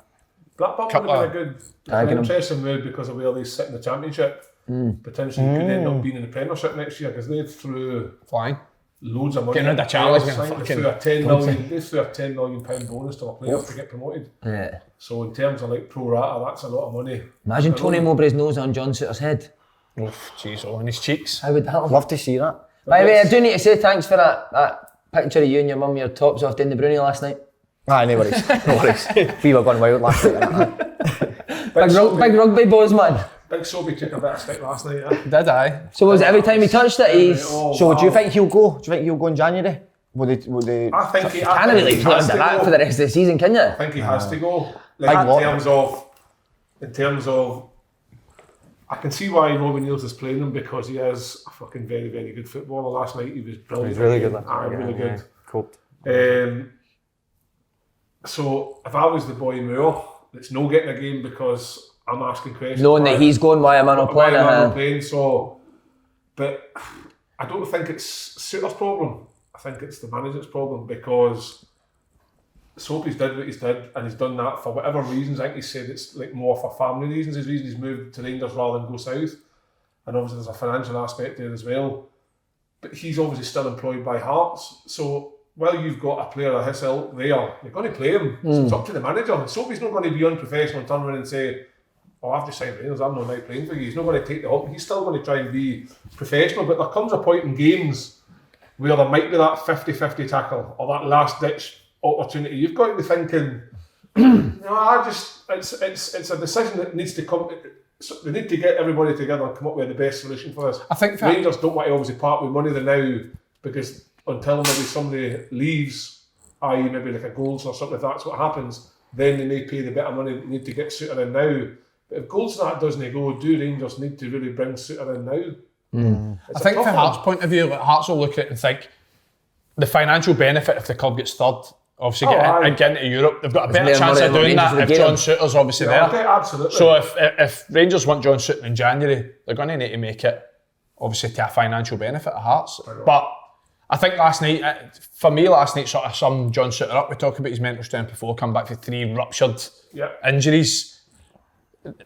Blackburn would have been a good, Tagging him. interesting move because of where they sit in the Championship. Potentially could end up being in the Premiership next year because they threw flying. loads of money. Getting rid of Charlie, They threw a £10 million bonus to a player to get promoted. Yeah. So in terms of like pro rata, that's a lot of money. Imagine Tony Mowbray's nose on John Suter's head. Jeez, all on his cheeks. How would that look? Love to see that. By the way, I do need to say thanks for that picture of you and your mum, your tops off down the Bruni last night. Aye, no worries. No worries. We were going wild last night. Big rugby boys, man. Big Soapy took a bit of stick last night. Eh? Did I? So was it every time he touched it, he's... So do you think he'll go? Do you think he'll go in January? Would they? I think he Can't really put him to that for the rest of the season, can you? I think he has to go. Big Like lot. in terms of, I can see why Robbie Neals is playing him because he is a fucking very, very good footballer. Last night he was brilliant. He's really good. Really good. Coped. So if I was the boy Moore, it's no getting a game because I'm asking questions. Knowing that he's going, why am I not playing? Why am I not playing? So, but I don't think it's Suter's problem. I think it's the management's problem because Soapy's did what he's did and he's done that for whatever reasons. I think he said it's like more for family reasons. His reason he's moved to Rangers rather than go south. And obviously there's a financial aspect there as well. But he's obviously still employed by Hearts. So while you've got a player of his ilk there, you're going to play him. So it's up to the manager. And Soapy's not going to be unprofessional and turn around and say, oh, I've just signed Rangers, I'm not now playing for you. He's not going to take the hump. He's still going to try and be professional. But there comes a point in games where there might be that 50-50 tackle or that last-ditch opportunity. You've got to be thinking, it's a decision that needs to come. They need to get everybody together and come up with the best solution for this. I think Rangers don't want to obviously part with money there now because until maybe somebody leaves, i.e. maybe like a Golds or something, if that's what happens, then they may pay the bit of money they need to get Suter in now. But if Golds doesn't go, do Rangers need to really bring Suter in now? I think from Hearts' point of view, like Hearts will look at it and think the financial benefit if the club gets third, obviously getting into Europe, they've got a better chance of doing that if John Suter's obviously there. Okay, absolutely. So if Rangers want John Suter in January, they're going to need to make it obviously to a financial benefit of Hearts. But I think last night, for me last night sort of summed John Suter up. We talked about his mental strength before, come back for 3 ruptured injuries.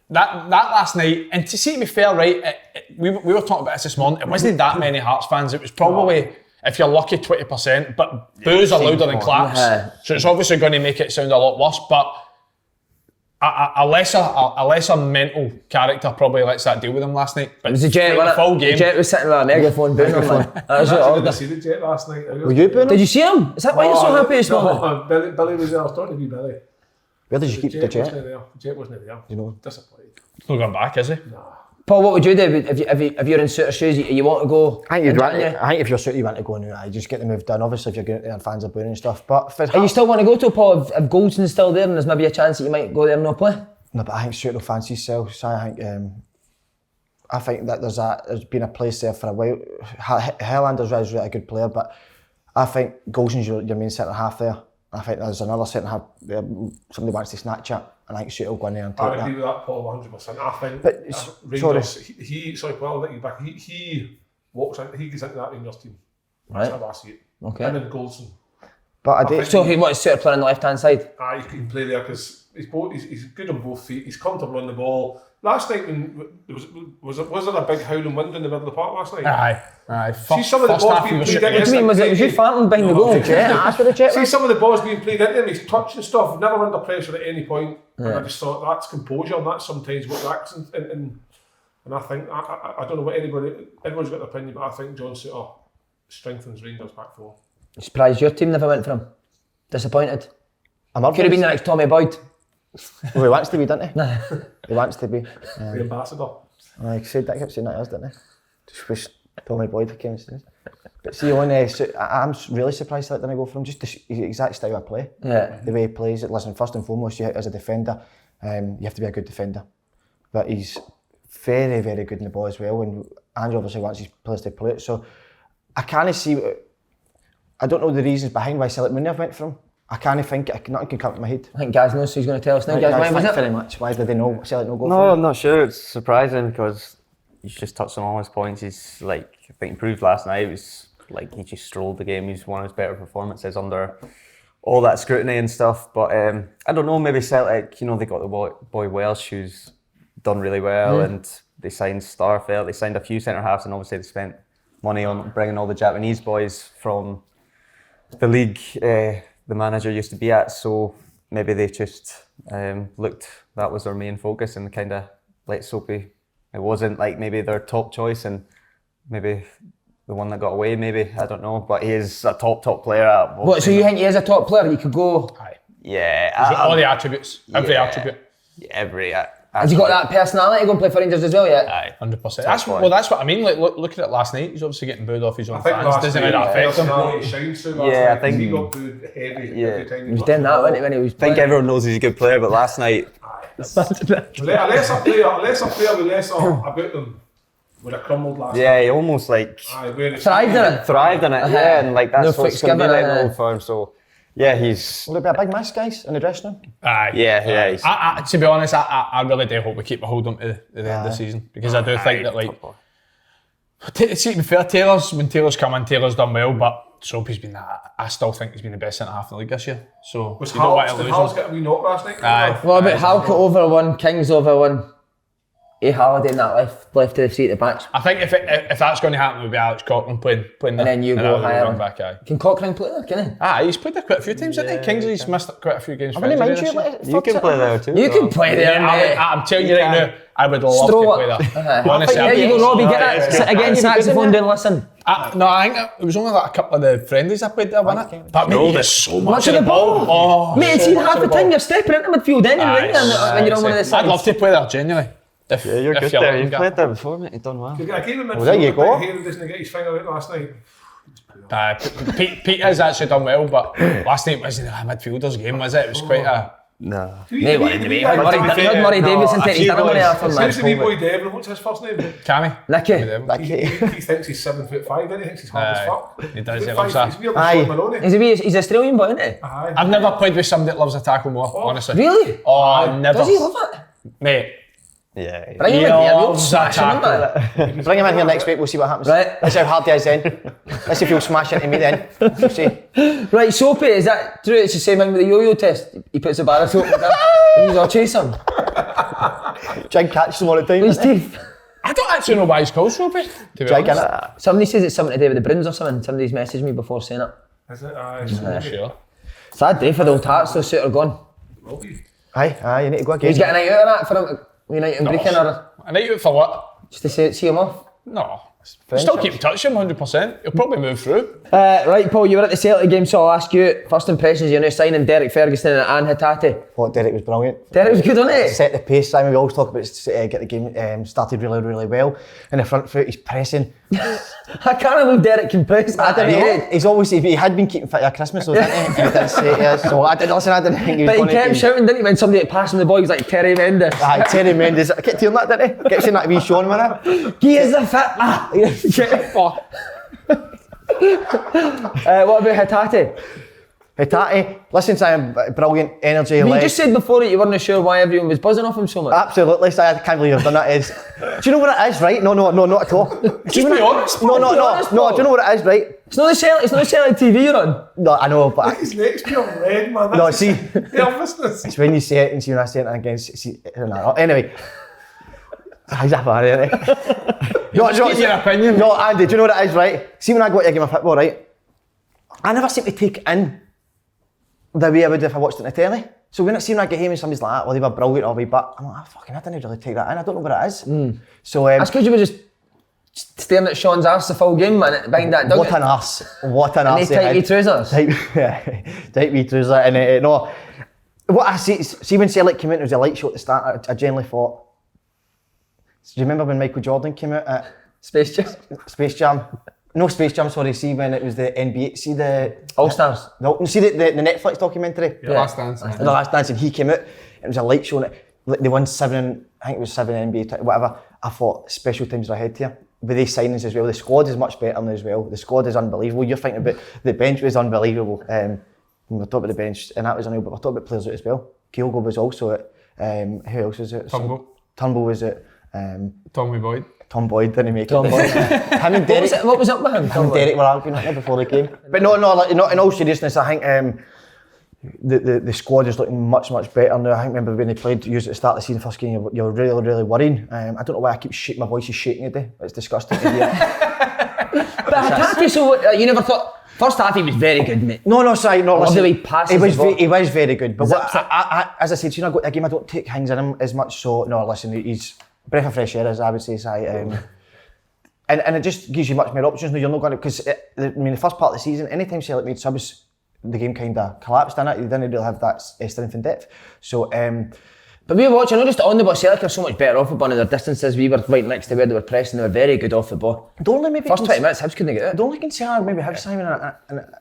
That last night, and to see to be fair, right, we were talking about this morning, it wasn't that many Hearts fans, it was probably, if you're lucky, 20%, but boos are louder than claps, so it's obviously going to make it sound a lot worse, but a lesser mental character probably lets that deal with him last night. But it was the Jet, wasn't it? Full game. The Jet was sitting with a megaphone booing him, man. That was I what didn't see the Jet last night. Were you booing him? Did you see him? Is that why you're so happy this morning? Billy was there. I was talking to you, Billy. Where did you keep the Jet? Wasn't there. The Jet wasn't there. You know. Disappointed. He's not going back, is he? Paul, what would you do if you're in Suter's shoes? You want to go? I think if you're Suter, you want to go now. I just get the move done. Obviously, if you're going out there and fans are booing and stuff. But and you still want to go to Paul if Goldson's still there and there's maybe a chance that you might go there and not play? No, but I think Suter will fancy himself. So I think that there's been a place there for a while. Highlander's is really a good player, but I think Goldson's your main centre half there. I think there's another centre half there. Somebody wants to snatch it, and I think Suter will go in there and take that. I agree with that, Paul, 100%. I think But Rangers, Paul, I'll let you back. He walks in, he gets into that Rangers team. Right. That's how I see it. Okay. Him and Goldson. But So he wants Suter playing on the left hand side? He can play there because he's good on both feet. He's comfortable on the ball. Last night, was there a big howling wind in the middle of the park last night? Aye. See some of the balls being played into him. What do you mean, was you farting behind the goal? That's where the Jet See was? some of the balls being played into him, he's touching stuff, never under pressure at any point. And I just thought that's composure, and that's sometimes what lacks in And I think, I don't know what everyone's got their opinion, but I think John Suter strengthens Rangers back four. Surprised your team never went for him? Disappointed? I'm Could have been the next Tommy Boyd. Well, he wants to be, doesn't he? He wants to be. The ambassador. Like I said, that kept saying that, didn't he? Just wish Tommy Boyd came instead. But see, I'm really surprised that didn't go for him. Just the exact style of play. Yeah. The way he plays it. Listen, first and foremost, as a defender, you have to be a good defender. But he's very, very good in the ball as well. And Andrew obviously wants his players to play it. So I kind of see. I don't know the reasons behind why Celtic Munoz went for him. I kind of think nothing can come to my head. I think Gaz knows, so he's going to tell us now. Gaz, why was thanks it? very much. Why did they know Celtic no go No, for him? I'm not sure. It's surprising because he's just touched on all his points. He's like, I think improved last night. It was like he just strolled the game. He's one of his better performances under all that scrutiny and stuff. But I don't know, maybe Celtic, they got the boy Welsh who's done really well, and they signed Starfelt. They signed a few centre halves, and obviously they spent money on bringing all the Japanese boys from the league the manager used to be at. So maybe they just looked, that was their main focus, and kind of let Soapy. It wasn't like maybe their top choice, and maybe the one that got away, maybe, I don't know, but he is a top player. What, so you think he is a top player? He could go... Aye. Yeah. He's got all the attributes, every attribute. Every Has he got that personality to go and play for Rangers as well yet? Aye, 100%. That's what I mean. Like looking at last night, he's obviously getting booed off his own fans. Doesn't that affect him? I think he got booed heavy every time. He was doing that, wasn't he, when he was I think everyone knows he's a good player, but last night... A lesser player with lesser about them would have crumbled last night. Yeah, he almost like... Thrived in it. Yeah, and like that's No what's fix going to be given, like in Old Firm, so... Yeah, he's... Will it be a big miss, guys, in the dressing room? Aye. Yeah, he's... To be honest, I really do hope we keep a hold of him to the end of the season, because I do think that, like, see, to be fair, when Taylor's come in, Taylor's done well, but Soapy's been that. I still think he's been the best centre half in the league this year. So Was you don't want to lose Hal's him. got a wee knock last night? Aye. What about Halkett over one, Kings over one? Halliday in that left to the seat at the back. I think if that's going to happen, it would be Alex Cochran playing And then you go higher. back. Aye. Can Cochrane play there, can he? Aye, he's played there quite a few times, hasn't he? Kingsley's missed quite a few games. I wouldn't mind you. You can play there too. You can play there, mate. I'm telling you right now, I would love Stroll to it. play there. Honestly, There you go, Robbie, get that. Sit again, saxophone down, listen. No, I think it was only like a couple of the friendlies I played there, wasn't it? But mate, you so much of the ball. Oh, Mate, so see, much half of the time you're stepping into midfield anyway, when you're on one of the sides. I'd love to play there, genuinely. Yeah, you're good there. You've played there before, mate. You've done well. I gave him there you go. He doesn't get his finger out last night. Pete has actually done well, but last night wasn't a midfielder's game, was it? It was quite a... No. Mate, what did Murray Davidson take his dinner money off him, man? Seriously, wee boy Devlin, what's his first name? Cammy. Nicky. He thinks he's 7'5", doesn't he? He thinks he's hard as fuck. He does, he 5'5", loves that. he's weirdly short Maloney. He's Australian boy, isn't he? Aye. I've never played with somebody that loves a tackle more, honestly. Really? Oh, never. Does he love it? Mate. Yeah. Bring him in here, we'll smash him, man. Bring him in here next week, we'll see what happens. Right. Let's see how hard he is then. Let's see if he'll smash into me then. We'll see. Right, Soapy, is that true? It's the same thing with the yo-yo test. He puts a bar of soap in there. He's all chase him. Try and catch them all the time. His teeth. I don't actually know why he's called Soapy, to be Gigantic. honest. Somebody says it's something to do with the Bruins or something. Somebody's messaged me before saying it. Is it? Aye. I'm sure. Sad day for the old Hearts, though, Suter gone. Aye, you need to go again. He's getting a night out of that for him. We night in Brecon or A night out for what? just to see him off. No. Still keep in touch with him 100%. He'll probably move through. Right, Paul, you were at the Celtic game, so I'll ask you, first impressions, you're now signing Derek Ferguson and Anne Hatate. What, Derek was brilliant. Derek was good, wasn't he? Set the pace, Simon. We always talk about get the game started really, really well. In the front foot, he's pressing. I can't believe Derek can press. I didn't know. He's always, he had been keeping fit at Christmas, so didn't he? And he did say it is. So I didn't think he was But he going to kept be... shouting, didn't he, when somebody passed him the ball, he was like Terry Mendes. Aye, Terry Mendes. I kept hearing that, didn't he? Kept saying that to be Sean, wasn't He is a fit man. What about Hatate? Hatate, listen, Simon, brilliant energy. You just said before that you weren't sure why everyone was buzzing off him so much. Absolutely, I can't believe you've done that. Do you know what it is, right? No, not at all. Just be honest. No, do you know what it is, right? It's not the Celtic TV you're on. No, I know, but... His neck's pure red, man. No, see... Nervousness. It's when you say it and see when I say it again. Anyway. How's that bad, isn't it? Just your opinion. No, Andy, do you know what it is, right? See when I go to a game of football, right? I never seem to take in the way I would if I watched it on the telly. So when it seemed like a game and somebody's like, well, they were brilliant, but I'm like, I didn't really take that in. I don't know what it is. So That's because you were just staring at Sean's arse the full game, man, behind that dug. what an arse. What an And arse. these tight wee trousers. Tight wee trouser. And no, what I see when Celtic came out, it was a light show at the start. I genuinely thought, do you remember when Michael Jordan came out at Space Jam. Space Jam? No, Space Jam, sorry. See when it was the NBA, see the All-Stars. see the Netflix documentary? The Last Dance. The Last Dance, and he came out. It was a light show, and they won 7, I think it was 7 NBA, whatever. I thought special times are ahead here. With these signings as well, the squad is much better now as well. The squad is unbelievable. You're thinking about the bench was unbelievable. We're talking about the bench, and that was unreal. But we're talking about players out as well. Kyogo was also at. Who else was it? Turnbull was at. Tommy Boyd. Tom Boyd didn't make Tom it. Boyd. Him and Derek. What was up with him? Him and Derek were arguing before the game. But no, like, in all seriousness, I think the squad is looking much better now. I think remember when they played usually at the start of the season, first game, you're really worrying. I don't know why I keep shaking, my voice is shaking today. It's disgusting to hear. But Hatate, so you never thought. First half he was very good, mate. No, sorry, no. Love Listen, the way he passes he was the ball. he was very good. But Zips what, as I said, you know, I go to a game, I don't take things in him as much. So no, listen, he's breath of fresh air, as I would say. And it just gives you much more options. No, you're not going to, because the first part of the season, anytime Celtic made subs, the game kind of collapsed in it. You didn't really have that strength and depth. So, but we were watching, not just on the ball, Celtic are so much better off the ball in their distances. We were right next to where they were pressing, they were very good off the ball. the only maybe First 20 minutes, Hibs couldn't get it. The only concern I maybe have, Simon,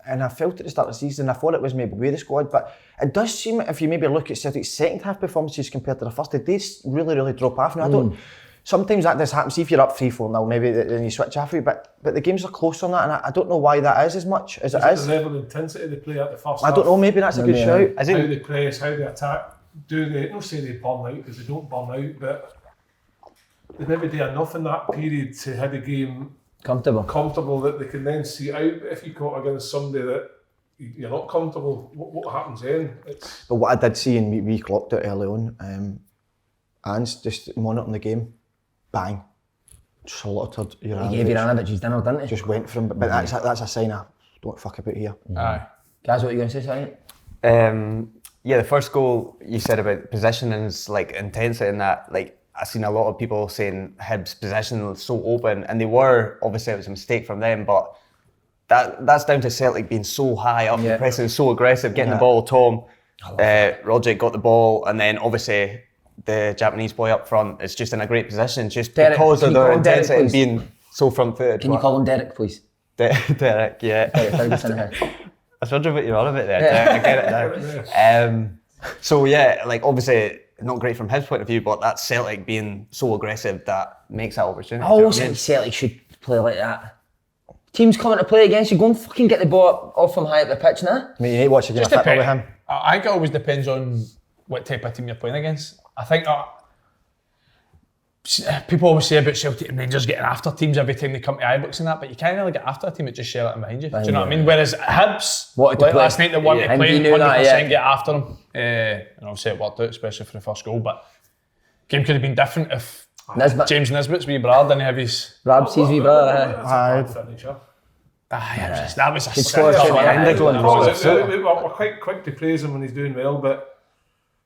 and I felt at the start of the season, I thought it was maybe with the squad, but it does seem, if you maybe look at Celtic's second half performances compared to the first, they did really drop off. Now, I don't. Sometimes that does happen. See if you're up 3-4 now, maybe then you switch off a bit. But the games are close on that, and I don't know why that is as much as it is. The level of intensity they play at the first I half. don't know. Maybe that's a good shout. How they press, how they attack. Do they? Don't say they burn out because they don't burn out, but they maybe do enough in that period to have the game comfortable that they can then see out. But if you caught against somebody that you're not comfortable, what happens then? But what I did see, and we clocked it early on, Anne's just monitoring the game. Bang. Slaughtered Juranovic. He gave Juranovic his dinner, didn't he? Just went for him. But that's a sign of don't fuck about here. Aye. Guys, what are you going to say, Sonny? Yeah, the first goal you said about possession and like intensity and that, like I've seen a lot of people saying Hibs' possession was so open, and they were, obviously it was a mistake from them, but that's down to Celtic being so high up, the pressing so aggressive, getting the ball. Tom, Roger got the ball, and then obviously the Japanese boy up front is just in a great position, just Derek, because of their Derek, intensity and please? being so front-footed. Can you call him Derek, please? Derek, yeah. Ferguson here. I was wondering what you're on about there, Derek. I get it now. So yeah, like obviously not great from his point of view, but that's Celtic being so aggressive that makes that opportunity. I always think Celtic should play like that. Teams coming to play against you, go and fucking get the ball off from high up the pitch now. I mean, you need to watch a game of football with him. I think it always depends on what type of team you're playing against. I think people always say about Celtic and Rangers getting after teams every time they come to Ibrox and that, but you can't really get after a team that just shell it behind you. Do you know what I mean? Whereas Hibs, like last night, they wanted to play 100%, get after them. And obviously it worked out, especially for the first goal, but game could have been different if James Nisbet's wee brother didn't have his... Rabsy's wee brother, That's a bad finisher. That was a He'd sick scored one. We're quite quick to praise him when he's doing well, but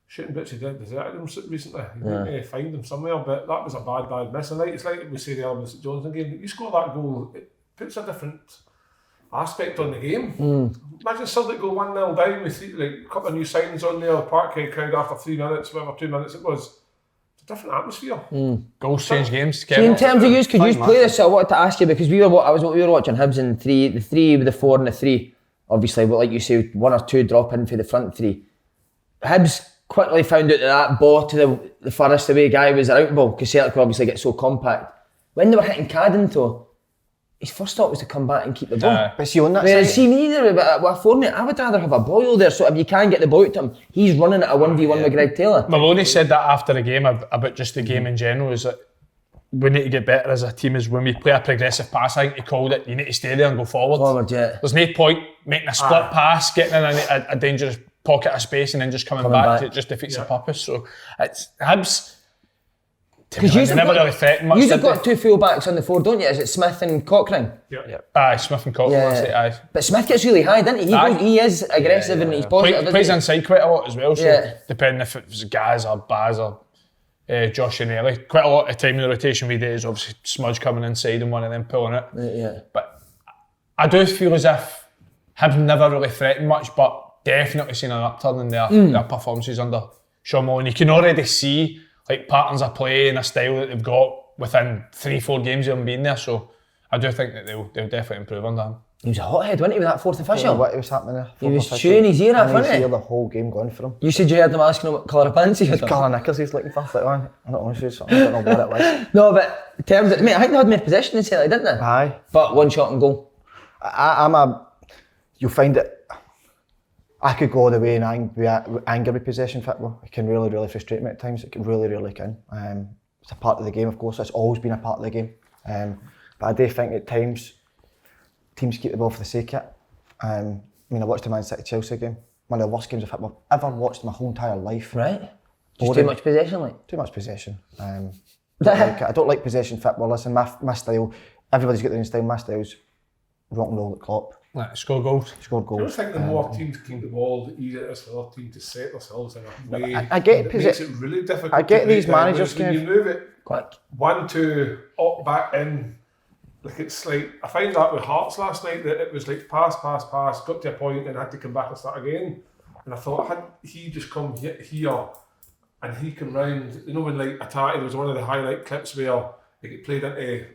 shooting bits he did deserted him recently. You need to find him somewhere, but that was a bad miss. And like, it's like we say the earlier St Johnstone game, you score that goal, it puts a different aspect on the game. Imagine Celtic go 1-0 down with a couple of new signings on there, Parkhead crowd after 3 minutes, whatever 2 minutes it was. It's a different atmosphere. Goals change games. See, in terms of could you play this? I wanted to ask you because we were watching Hibs in the 3 with the 4 and the 3. Obviously, but like you say, 1 or 2 drop in for the front 3. Hibs quickly found out that ball to the furthest away guy was an out ball because Celtic could obviously get so compact. When they were hitting Cadden though, his first thought was to come back and keep the ball. But see on that Whereas side, see neither, but with a format, I would rather have a Boyle there. So if you can get the ball to him, he's running at a 1v1 with Greg Taylor. Maloney said that after the game about just the game in general, is that we need to get better as a team. Is when we play a progressive pass, I think he called it, you need to stay there and go forward. Yeah. There's no point making a split pass, getting in a dangerous pocket of space and then just coming back. It just defeats the purpose. So it's Hibs. Because They never really threatened much. You've did got they? 2 full-backs on the floor, don't you? Is it Smith and Cochrane? Aye, Smith and Cochrane, that's it, aye. But Smith gets really high, doesn't he? Aye. He is aggressive and he's positive. Plays isn't inside quite a lot as well, so Yeah. depending if it was Gaz or Baz or Josh and Ellie, quite a lot of time in the rotation we do is obviously Smudge coming inside and one of them pulling it. Yeah. But I do feel as if Hibs never really threatened much, but definitely seen an upturn in their performances under Sean Mullin. You can already see like patterns of play and a style that they've got within 3-4 games of them being there, so I do think that they'll definitely improve under him. He was a hothead, wasn't he, with that 4th I don't know official? what was happening there. He was Fourth chewing his ear off, and wasn't he? the whole game gone for him. You said you heard him asking him what colour of pants he had on. Colour knickers he's looking for, like, man. I don't know what it was. No, but in terms of, mate, I think they had more possession than Celtic, didn't they? Aye. But 1 shot and goal. You'll find it, I could go all the way and be angry with possession football. It can really, really frustrate me at times. It really can. It's a part of the game, of course. It's always been a part of the game. But I do think at times, teams keep the ball for the sake of it. I mean, I watched the Man City-Chelsea game. One of the worst games of football I've ever watched in my whole entire life. Right. Just Boring. too much possession, like? Too much possession. I don't like possession football. Listen, my style, everybody's got their own style. My style's rock and roll at Klopp. Like, score goals. Score I goals. think the more teams keep the ball, the easier it is for other teams to set themselves in a way. I get that makes it really difficult. I get to these break down, managers whereas when you move it Quick. 1-2 up back in, like it's like I find that with Hearts last night that it was like pass, got to a point and had to come back and start again. And I thought had he just come here and he come round, you know when like Atati, there was one of the highlight clips where they get played into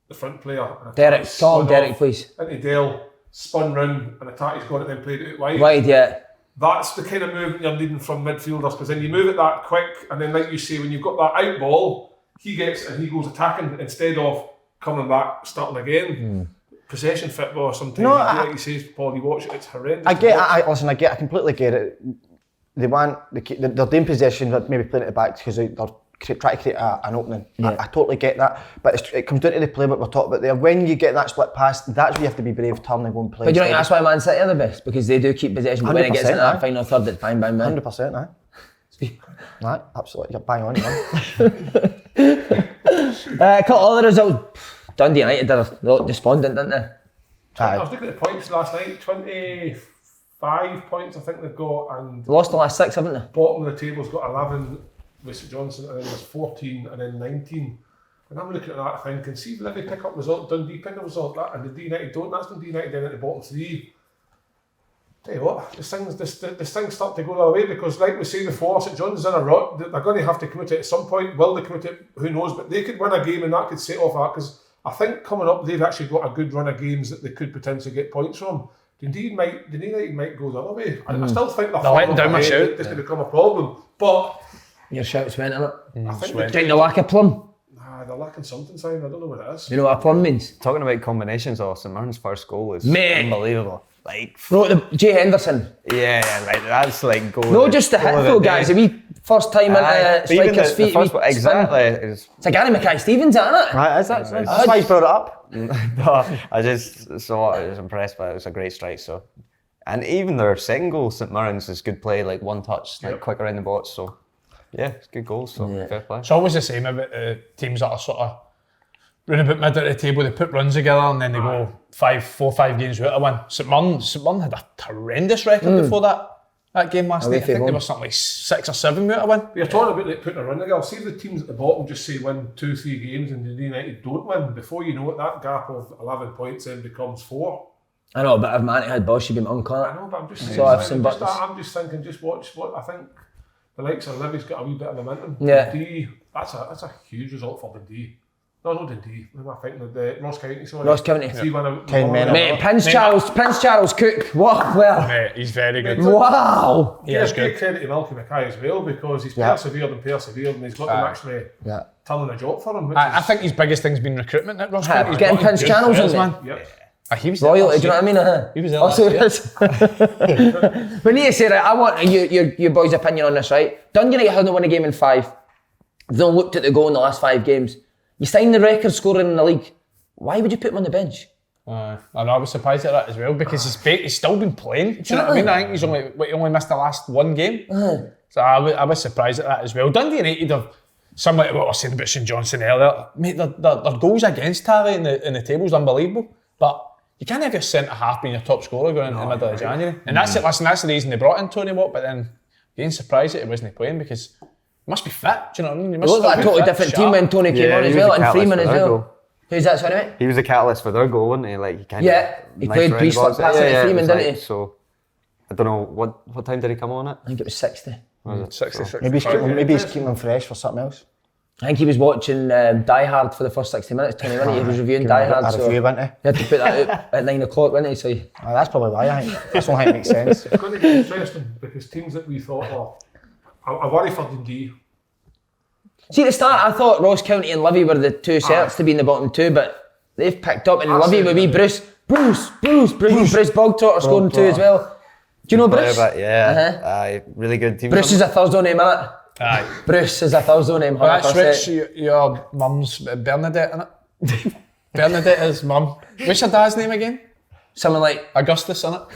the front player. And Derek, Atati call spun Derek, off please. Into Dale, spun round and Atati's gone and then played it out wide. Wide, yeah. That's the kind of movement you're needing from midfielders because then you move it that quick and then like you say when you've got that out ball he gets and he goes attacking instead of coming back starting again. Possession football sometimes like you say Paul, you watch it, it's horrendous. I completely get it. They're doing possession, but maybe playing it back because they're trying to create an opening. Yeah. I totally get that, but it comes down to the play what we're talking about there. When you get that split pass, that's where you have to be brave, turn and go and play. But do you think that's why Man City are the best? Because they do keep possession, but when it gets into that final third, it's bang, bang, bang. 100%, aye. Aye, absolutely, you're bang on, man. A couple other results. Dundee United are a lot despondent, didn't they? I was looking at the points last night, 25 points I think they've got and Lost the last 6, haven't they? bottom of the table's got 11 with St Johnson and then there's 14 and then 19. And I'm looking at that thinking, see if they pick up result, Dundee pick up result that and the D United don't, that's when D United down at the bottom 3. Tell you what, this thing's start to go the other way because like we say before, St John's in a rut, they're going to have to commit it at some point. Will they commit it? Who knows? But they could win a game and that could set off that because I think coming up they've actually got a good run of games that they could potentially get points from. Dundee United might go the other way. I still think they're letting down my shout. This could become a problem. But Your shout's went in it. I think Do you think they lack a plum? they're lacking something, Simon. I don't know what it is. You know what a plum means? Talking about combinations, St Mirren's first goal is Mate. unbelievable. Like, Bro, the Jay Henderson. yeah, like that's like goal. No, just the hit though, guys. A wee first time into striker's feet. The first one, exactly. It's like Gary Mackay-Steven's, isn't it? Right, is that? That's why you brought it up. No, I just saw it, I was impressed by it. It was a great strike. So, and even their second goal, St Mirren's, is good play, like one touch, like quick around the box. So, yeah, it's good goals. So fair play. It's always the same about the teams that are sort of round about mid at the table. They put runs together and then they go 4-5 games without a win. St Mirren had a horrendous record before that game last night. I think they were something like 6 or 7 without a win. You're talking about like putting a run together. See if the teams at the bottom just say win 2-3 games and the United don't win. Before you know it, that gap of 11 points then becomes 4. I know, but if Man had Bosch, you'd be monk on I it. know, but I'm just saying. So I've seen buttons. I'm just thinking, just watch what I think. The likes of Livy's got a wee bit of momentum. Yeah. Dundee, that's a huge result for Dundee. No, not Dundee. What am I thinking? The Ross County. Sorry. Ross County. 10 men. Mate, Prince Charles Cook. What? Well. Mate, he's very good. Wow. Yeah, it's great credit to Malcolm Mackay as well because he's persevered and he's got them actually turning a job for him. I think his biggest thing's been recruitment at Ross County. He's Getting got Prince good Charles players, in there. man. Yep. He was Royalty, there do you know what I mean? He was there Also, last we need to say, right, I want your boys' opinion on this, right? Dundee United hasn't won a game in 5. They've not looked at the goal in the last 5 games. You signed the record scorer in the league. Why would you put him on the bench? I know, I was surprised at that as well because he's still been playing. Do you know what I mean? I think he only missed the last 1 game. So I was surprised at that as well. Dundee United similar to what I was saying about St Johnstone earlier, mate, their goals against tally in the table is unbelievable. But you can't have your centre half being your top scorer going into the middle of January. And that's it. Listen, that's the reason they brought in Tony Watt. But then getting surprised that he wasn't playing because he must be fit. Do you know what I mean? He It must looked like a be totally fit, different sharp. team when Tony came on he as was well, the and catalyst Freeman for as their well. goal. Who's that, sorry mate? He was a catalyst for their goal, wasn't he? Like, he kind He played Priest like passing to Freeman, didn't he? So, I don't know, what time did he come on at? I think it was 60. Was it? 66. Maybe he's keeping them fresh for something else. I think he was watching Die Hard for the first 60 minutes, Tony, wasn't he? He was reviewing Die Hard, A so review, he wasn't he? had to put that out at 9 o'clock, wasn't he? So That's probably why I think. That's the only thing that makes sense. It's going to get interesting because teams that we thought, I worry for Dundee. see, at the start, I thought Ross County and Livy were the two sets to be in the bottom two, but they've picked up, and Livy with wee Bruce Bogtrotter scoring two as well. Do you know Bruce? Yeah, really good team. Bruce is a Thursday name, innit? Aye. Bruce is a Thursday name, 100%. Well, that's Rich, your mum's Bernadette, innit? Bernadette is mum. What's your dad's name again? Someone like, Augustus, innit?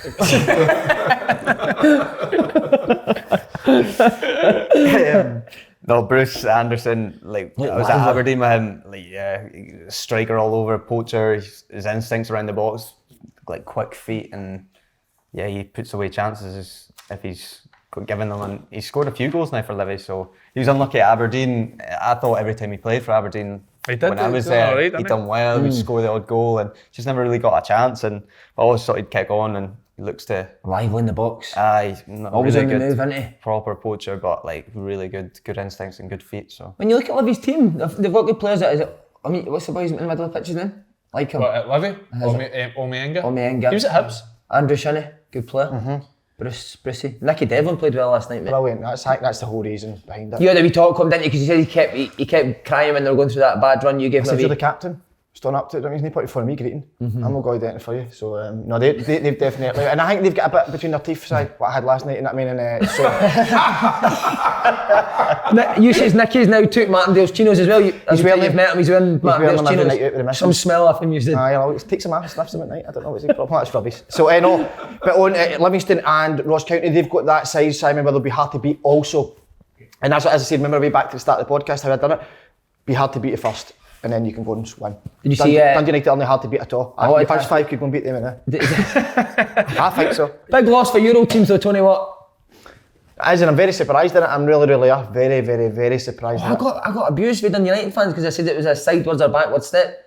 No, Bruce Anderson, like, I was at Aberdeen with him, like, yeah, striker all over, poacher, his instincts around the box, like quick feet, and yeah, he puts away chances if he's given them, and he scored a few goals now for Livy, so he was unlucky at Aberdeen. I thought every time he played for Aberdeen, He did, when I he was did there, alright, he'd didn't he? done well, he'd score the odd goal, and just never really got a chance, and I always thought he'd kick on, and he looks to... lively in the box. Always Always really on the good, move, isn't he? proper poacher, but like really good instincts and good feet, so... When you look at Livy's team, they've got good players. I mean, what's the boys in the middle of the pitch then? Like him. What, at Livy? Omienga? Omienga. He was at Hibs. Andrew Shinney, good player. Brucey. Nicky Devlin played well last night, mate. Brilliant. That's the whole reason behind it. You had a wee talk to him, didn't you? Because he said he kept crying when they were going through that bad run. You gave him a Said you're the wee... captain. Stood up to it. He's not put it for me greeting. I'm not going to do it for you. So no, they've definitely, and I think they've got a bit between their teeth. Side what I had last night, and I mean, so You says Nicky's now took Martindale's chinos as well. He's wearing you've them. met him. He's wearing Martindale's them every chinos. night out with the missus. Some smell off him. You said. He takes them off, sniffs them at night. I don't know what's the problem. That's rubbish. So no, but on Livingston and Ross County, they've got that size, Simon, where they'll be hard to beat also. And that's what, as I said, remember way back to the start of the podcast how I'd done it. Be hard to beat at first, and then you can go and win. Did you see? Dundee United aren't hard to beat at all. Oh, The first five could go and beat them, innit? I think so. Big loss for Euro teams though, Tony. What? As in, I'm very surprised in it. I'm really very, very, very surprised. I got abused with Dundee United fans because I said it was a sideways or backwards step.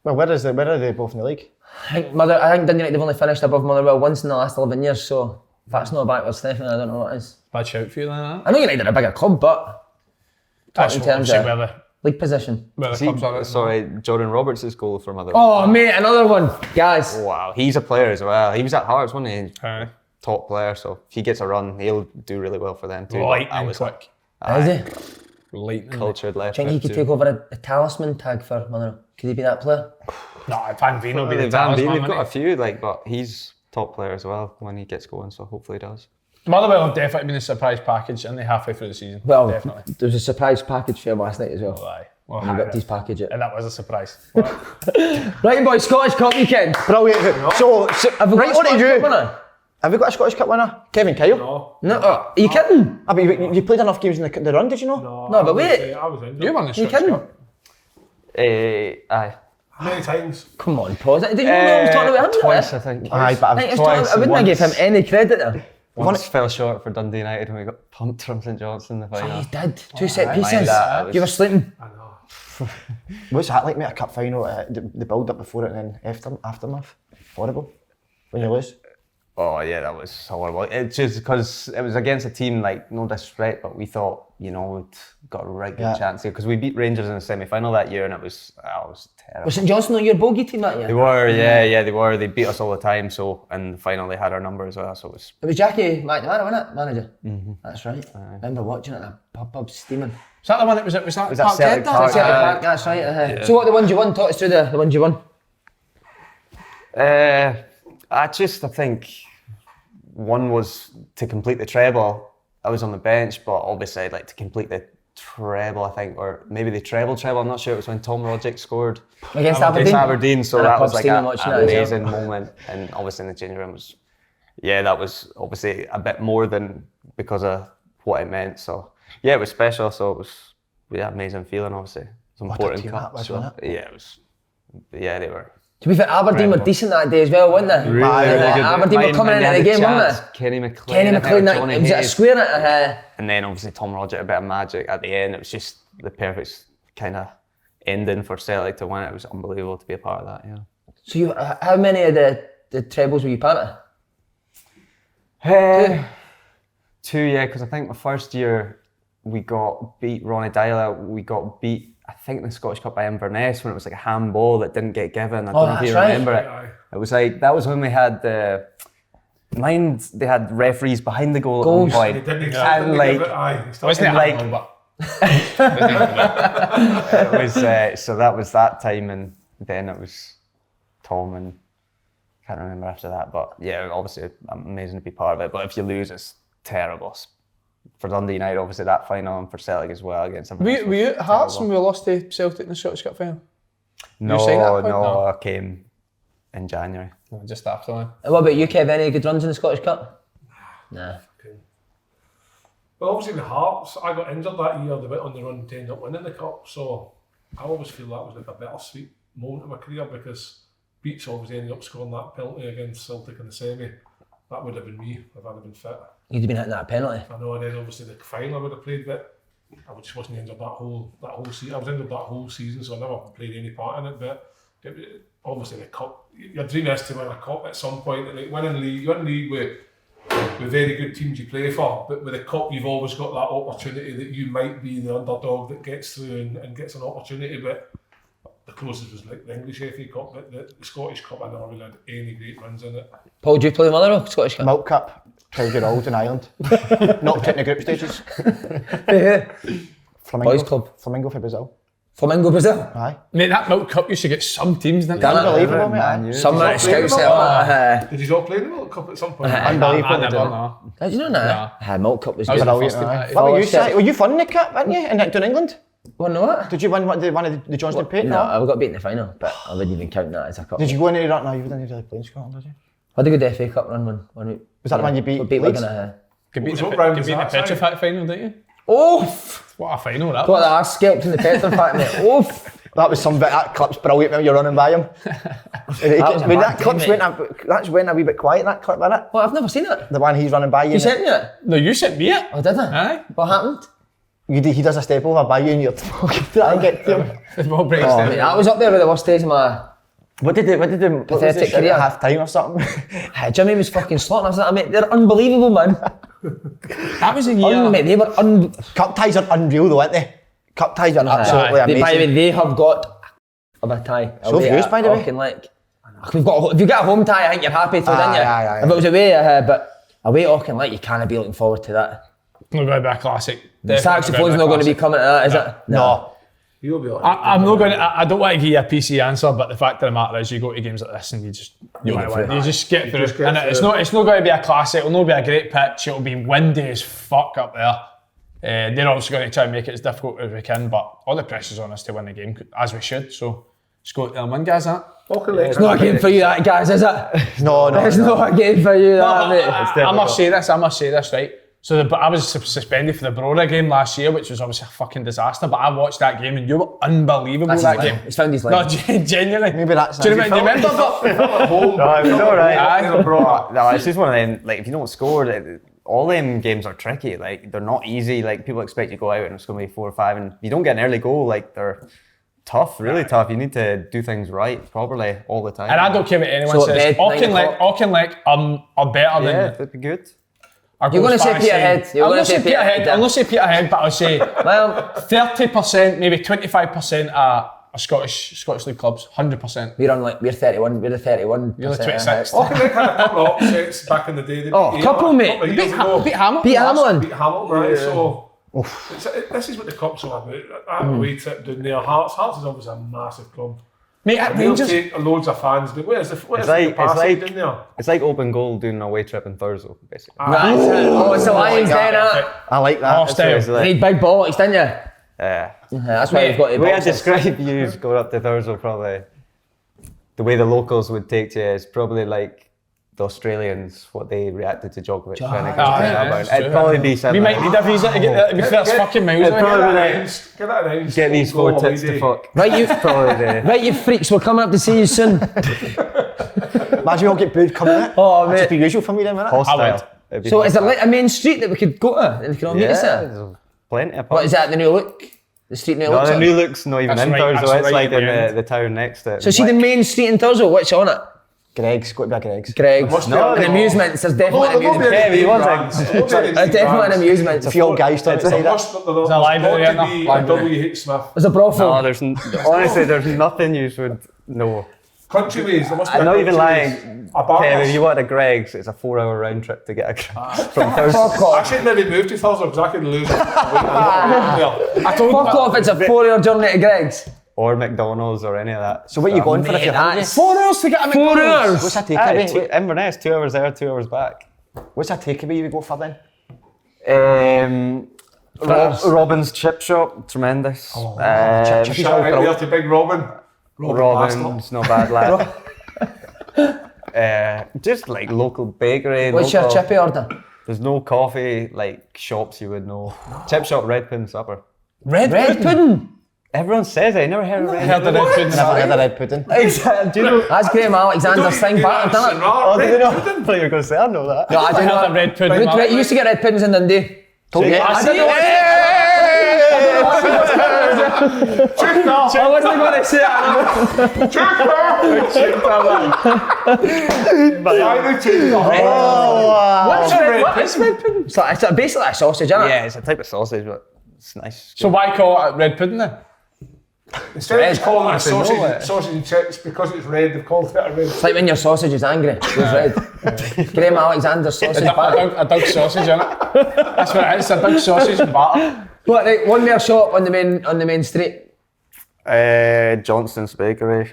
Well, where are they both in the league? I think Dundee United have only finished above Motherwell once in the last 11 years, so if that's not a backwards step, then I don't know what is. Bad shout for you then, huh? I know United are a bigger club, but That's in what I'm terms saying, of where league position. the clubs are. Sorry, Jordan Roberts' goal for Motherwell. Oh mate, another one, guys. Wow, he's a player as well. He was at Hearts, wasn't he? Aye. Top player, so if he gets a run, he'll do really well for them too. Lightning quick. Is he? Lightning. Cultured left. Do you think he could take over a talisman tag for Motherwell? Could he be that player? No, Van Veen will be the Van talisman, Veen, we've got a won't few, but he's top player as well when he gets going, so hopefully he does. he? Motherwell have definitely been a surprise package, and they halfway through the season. Well, Definitely. there was a surprise package for him last night as well. Aye. Well, And he got his package it. and that was a surprise. Right, boys, Scottish Cup weekend. Brilliant. So Have we right, got a what did Scottish you? Cup winner? Have we got a Scottish Cup winner? Kevin Kyle? No, are you kidding? I mean, you played enough games in the run, did you know? No, but wait. I was in You won the You Scottish kidding? Cup. Aye. many times. Come on, pause it. Did you know I was talking about him? Twice, I think. Aye, but I Twice, wouldn't have gave him once. any credit there. Once fell short for Dundee United when we got pumped from St Johnstone in the Oh, final. you did. Two set Mind pieces. that, You were sleeping. I know. what's that like, mate? A cup final, the build up before it and then aftermath. Horrible. When you lose. Oh yeah, that was horrible. It's just because it was against a team, like, no disrespect, but we thought, we'd got a right good chance here because we beat Rangers in the semi-final that year, and it was terrible. Was St Johnstone not your bogey team that year? They were, yeah, they were. They beat us all the time. So, and the final they had our number as well. So it was. It was Jackie McNamara, wasn't it? Manager. That's right. I remember watching it. The pub steaming. Is that the one that was at that Park Celtic Head? Park? Celtic Park, that's right. So what the ones you won? Talk us through the ones you won. I think one was to complete the treble. I was on the bench, but obviously I'd like to complete the treble, I think, or maybe the treble. I'm not sure. It was when Tom Rodgick scored Against Aberdeen? against Aberdeen. So And a that pub was like steaming an watching it as well. amazing moment. And obviously in the changing room was, that was obviously a bit more than because of what it meant. So yeah, it was special. So it was amazing feeling, obviously. It's an What a important team cup. that was, So, wasn't yeah, it was. Yeah, they were. To be fair, Aberdeen were decent that day as well, weren't they? Really good. Aberdeen were coming in at the game, weren't they? Kenny McLean. Kenny McLean, Johnny was it a Hayes. square? And then obviously Tom Roger, a bit of magic at the end. It was just the perfect kind of ending for Celtic to win it. It was unbelievable to be a part of that, yeah. So you, how many of the trebles were you part of? Two, yeah, because I think my first year we got beat, Ronnie Dyler, we got beat, I think in the Scottish Cup by Inverness when it was like a handball that didn't get given. I don't know if you that's right. remember it. It was like, that was when we had they had referees behind the goal Goals. at one They point. didn't And exactly like, give it, aye. Wasn't it like- handball, it was, so that was that time, and then it was Tom and can't remember after that, but yeah, obviously amazing to be part of it. But if you lose, it's terrible. For Dundee United, obviously that final, and for Celtic as well against Inverness. Were you at Hearts terrible. when we lost to Celtic in the Scottish Cup final? No, signed that point? no, No. I came in January. No, just after that. And what about you, Kev? Any good runs in the Scottish Cup? Nah. Well, obviously the Hearts, I got injured that year, they went on the run to end up winning the cup, so I always feel that was like a bittersweet moment in my career because Beats obviously ended up scoring that penalty against Celtic in the semi. That would have been me if I'd have been fit. You'd have been hitting that penalty. I know, and then obviously the final I would have played, but I just wasn't injured that whole season. I was injured that whole season, so I never played any part in it. But obviously the cup, your dream is to win a cup at some point. And like winning league, you win league with very good teams you play for, but with a cup you've always got that opportunity that you might be the underdog that gets through and gets an opportunity. But the closest was like the English FA Cup, but the Scottish Cup I never really had any great runs in it. Paul, do you play the Motherwell Scottish Cup? Milk Cup, Tiger Old in Ireland. Knocked out in the group stages. Flamingo. Boys Club. Flamingo for Brazil. Flamingo Brazil. Aye. Mate, that Milk Cup used to get some teams, didn't it? Unbelievable, mate. aye. Some scouts set up. Did you all play the World Cup at some point? Unbelievable. I never know. Did you know that? Milk Cup was I was good. the Brilliant, first to aye. play. What were you First step. saying? Were you fun in the cup, weren't you? In England? Well, no what? Did you win one of the Johnston Payton? No, I got beat in the final, but I wouldn't even count that as a cup. Did you go into that? No, you didn't really play in Scotland, did you? I had a good FA Cup run when we... Was that the one you beat Beat Leeds? Wigan, Could beat What round the was that, sorry? Petrified final, didn't you? Oof! What a final that Got was. the arse scalped in the Petrified, mate. Oof! That was some bit. That clip's brilliant when you're running by him. was a When bad that clip's game, that's went a wee bit quiet. That clip, wasn't it? Well, I've never seen it. The one he's running by you. You sent me it? No, you sent me it. Oh, did I? Aye. What happened? He does a step over by you and you're talking to that and get to him. The ball breaks Oh, down. mate, that was up there with the worst days of my... What did the Pathetic career. at half time or something? Jimmy was fucking slotting. I was like, mate, they're unbelievable, man. That was a year. Mate, they were Cup ties are unreal though, aren't they? Cup ties are absolutely By the way, amazing. they have got a tie. So have yours, by the way. If you get a home tie, I think you're happy to, didn't you? Aye. If it was away, but away at Auchinleck, you can't be looking forward to that. Not going to be a classic. The saxophone's not going to be coming to that, is it? No. You'll be alright. I'm not going to. I don't want to give you a PC answer, but the fact of the matter is, you go to games like this and you might win. You just get through, just get and it's not going to be a classic. It'll not be a great pitch. It'll be windy as fuck up there. They're obviously going to try and make it as difficult as we can, but all the pressure's on us to win the game, as we should. So just go out there and win, guys. It's not a game for you, that, guys, is it? No. It's not a game for you, that, mate. I must say this, right? So I was suspended for the Brora game last year, which was obviously a fucking disaster, but I watched that game and you were unbelievable That's that his game. line. He's found his No, line. genuinely. Maybe that's Do you remember? No, it was alright. Aye. No, it's just one of them, like, if you don't score, all them games are tricky. Like, they're not easy. Like, people expect you to go out and it's going to be 4 or 5, and you don't get an early goal, like, they're tough, really tough. You need to do things right, properly, all the time. And I don't care what anyone So at says. bed, 9 Auchinleck are better Yeah, than. that'd be good. You're going to say Peterhead. You're I'm going going to say Peterhead. I'm going to say Peterhead, but I'll say Well, 30%, maybe 25% are Scottish League clubs. 100%. we're 31. We're the 31. You're the 26. Auchinleck had a couple of upsets back in the day. Oh, couple, mate. Couple of years ago. Beat Hamilton. Beat Hamilton. Beat Hamilton, right? So this is what the cup's all about. That away trip down there. Hearts is obviously a massive club. Mate, at And they'll Rangers. take loads of fans. But what is the like- capacity it's like- down there? It's like open goal doing an away trip in Thurso, basically. Oh, it's the Lions then, I like that. Oh, That's style. what it's You like. need big bollocks, didn't you? Yeah. That's why you've got the The way I boxes. describe you going up to Thurso, probably the way the locals would take to you is probably like the Australians, what they reacted to Djokovic when he Ah, got yeah, it's It'd true. probably be similar. We might need a visa to get that because that's fucking miles It'd away. probably be like, Get that announced. get these Go four tits to holiday. fuck. Right, you, Probably the right, you freaks. We're coming up to see you soon. Imagine we all get booed coming out. Oh, That'd just mate. be usual for me then, wouldn't it? hostile. It'd be So is there hostile. like a main street that we could go to and we can all meet Yeah, us at? there's plenty of What pubs. is that? The new look? The street new No, look? the new look's not even That's in right, Thurso, that's it's right like at in the end. the town next to it. So see the main street in Thurso, what's on it? Greg's, got to be a Greg's. Greg's. must be No, a- and amusements. There's definitely amusements. Yeah, but you want There's definitely an amusement. A few old guys still outside that. There's a library in there. Be a Library. W. H. Smith. There's a brothel. No, there's honestly there's nothing you should know. Countryways, there must be I'm a not even Countryways. lying. A bar. Kev, if you want a Greg's, it's a 4-hour round trip to get a from Thurso. Fuck I off. should maybe move to Thurso because I could lose. I told Fuck off, it's a 4-hour journey to Greg's. Or McDonald's or any of that. So what are you going for if Mate, you're hungry? that's 4 hours to get a 4 McDonald's. hours. What's a Aye, takeaway? Inverness, 2 hours there, 2 hours back. What's a takeaway you would go for then? Robin's Chip Shop, tremendous. Chip Shout out there to Big Robin. Robin's no bad lad. Just like local bakery. What's your local- chippy order? There's no coffee like shops you would know. Chip Shop, Red Pudding Supper. Red pudding. Everyone says it. I never heard of it. Heard the red pudding. Never had a red pudding. Do you know? That's Graham Alexander's thing back, isn't it? Oh, did you know? I thought you were going to say, I know that. No, I do Heard not. the red pudding. Right, you used to get red puddings in Dundee. Yeah, I don't know what I wasn't going to say What's what is red pudding? It's basically a sausage, isn't it? Yeah, it's a type of sausage, but it's nice. So why call it red pudding then? Instead of just calling it know it. sausage and chips because it's red, they've called it a red. It's like when your sausage is angry. It goes red. Graham Alexander's sausage batter. A dog sausage, innit? That's what it is, a dog sausage and batter. What, right, one more shop on the main street. Johnston's Bakery.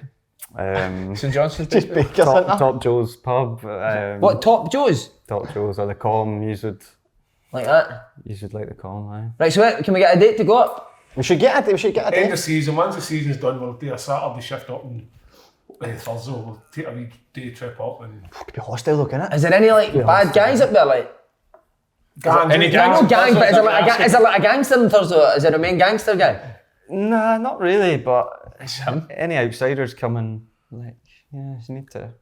St Johnson's Top Joe's Pub. What, Top Joe's? Top Joe's or the Com. You should Like that. like the Com, aye. Right, so what, can we get a date to go up? We should get a End day. of season, once the season's done, we'll do a Saturday shift up in Thurso. We'll take a wee day trip up and Could be hostile looking at it. Is there any like bad guys up there? Like, Any no gangs? gang, but is there like a gangster in Thurso? Is there a main gangster guy? Nah, not really, but It's him. any outsiders coming, like, yeah, you need to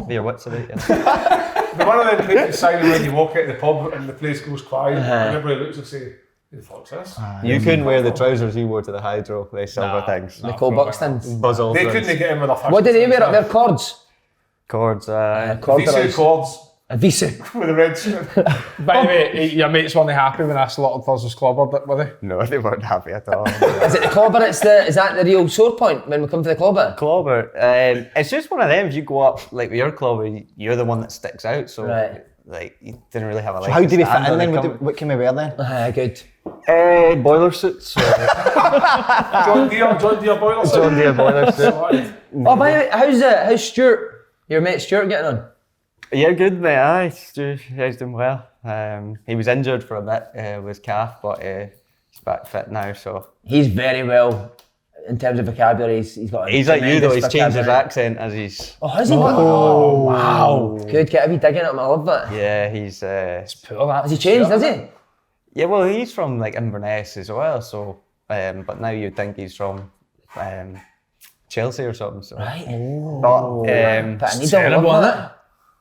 be your wits about you. the one of them places silent when you walk out of the pub and the place goes quiet and everybody looks and say, who the fuck's this? You couldn't wear the trousers you wore to the hydro, they silver things. Nicole Buxton's. Buzz They Aldrin's. couldn't get in with a fashion What did they wear up sense. there? Cords? Cords, Visu Corduroys. cords A Visu. with a red shirt. By the way, your mates weren't happy when I slaughtered Thurso's clobber, were they? No, they weren't happy at all. Is it the clobber? Is that the real sore point when we come to the clobber? Clobber, it's just one of them. If you go up like with your clobber, you're the one that sticks out. So Right. like you didn't really have a. So how do we fit in then? What can we wear then? Good. Boiler suits. John Deere boiler suit. John Deere boiler suit. Sorted. Oh, by the way, how's Stuart? Your mate Stuart getting on? Yeah, good mate. Aye, he's doing well. He was injured for a bit with his calf, but he's back fit now. So He's very well in terms of vocabulary. He's got. he's like you though. He's changed his vocabulary. accent as he's. Oh, has he? Oh, wow. Good. Get a wee digging at him. I love that. Yeah, he's. Poor that. Has he changed? Has he? Yeah, well, he's from like Inverness as well. So, but now you'd think he's from Chelsea or something. So. Right. But But I need to terrible, love isn't that.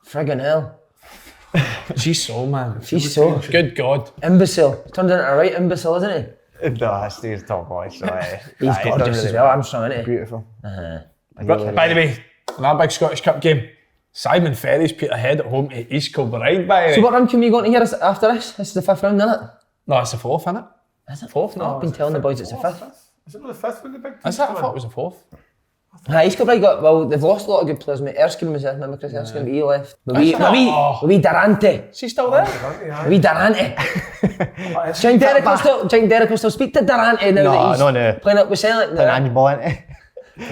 Friggin' hell. She's so, man. She's so Good God. imbecile. Turned into a right imbecile, isn't he? No, Steve's top boy. So, He's gorgeous as well. I'm strong, isn't he? Beautiful. By the way, in that big Scottish Cup game, Simon Ferry's put ahead at home to East Kilbride, by the way. So what round can we go into here after this? This is the 5th round, isn't it? No, it's the fourth, isn't it? Is it? 4th? No, I've been telling the boys it's the 5th. Is it not the 5th with the big team? Is that? I thought it was the fourth. East Kilbride they've lost a lot of good players, mate. Erskine was there, remember Chris Erskine, but he left. The wee Durante. Is he still there? The wee Durante. Giant Derek will still speak to Durante now that he's playing up with Celtic. Put an annual ball in it.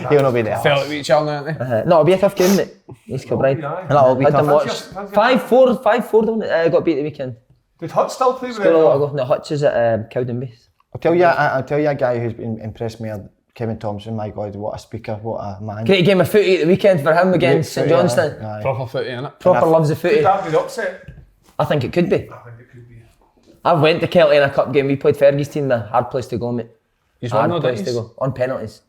He'll not be there. Fell at each other, aren't they? No, it'll be a tough game, mate. East Kilbride. And that'll be Had them tough. watched 5-4, don't it? Got beat the weekend. Did Hut still play with Scored a lot of them? goals. No, Hutch is at Cowdenbeath. I'll tell you a guy who's been impressed me Kevin Thompson, my God, what a speaker, what a man. Great game of footy at the weekend for him against St Footy, Johnstone. aye. Proper footy, innit? Proper loves the footy. Could that be the upset? I think it could be. I think it could be. I've went to Kelty in a cup game. We played Fergie's team. The hard place to go, mate. He's won, Hard though, place didn't to he? go on penalties.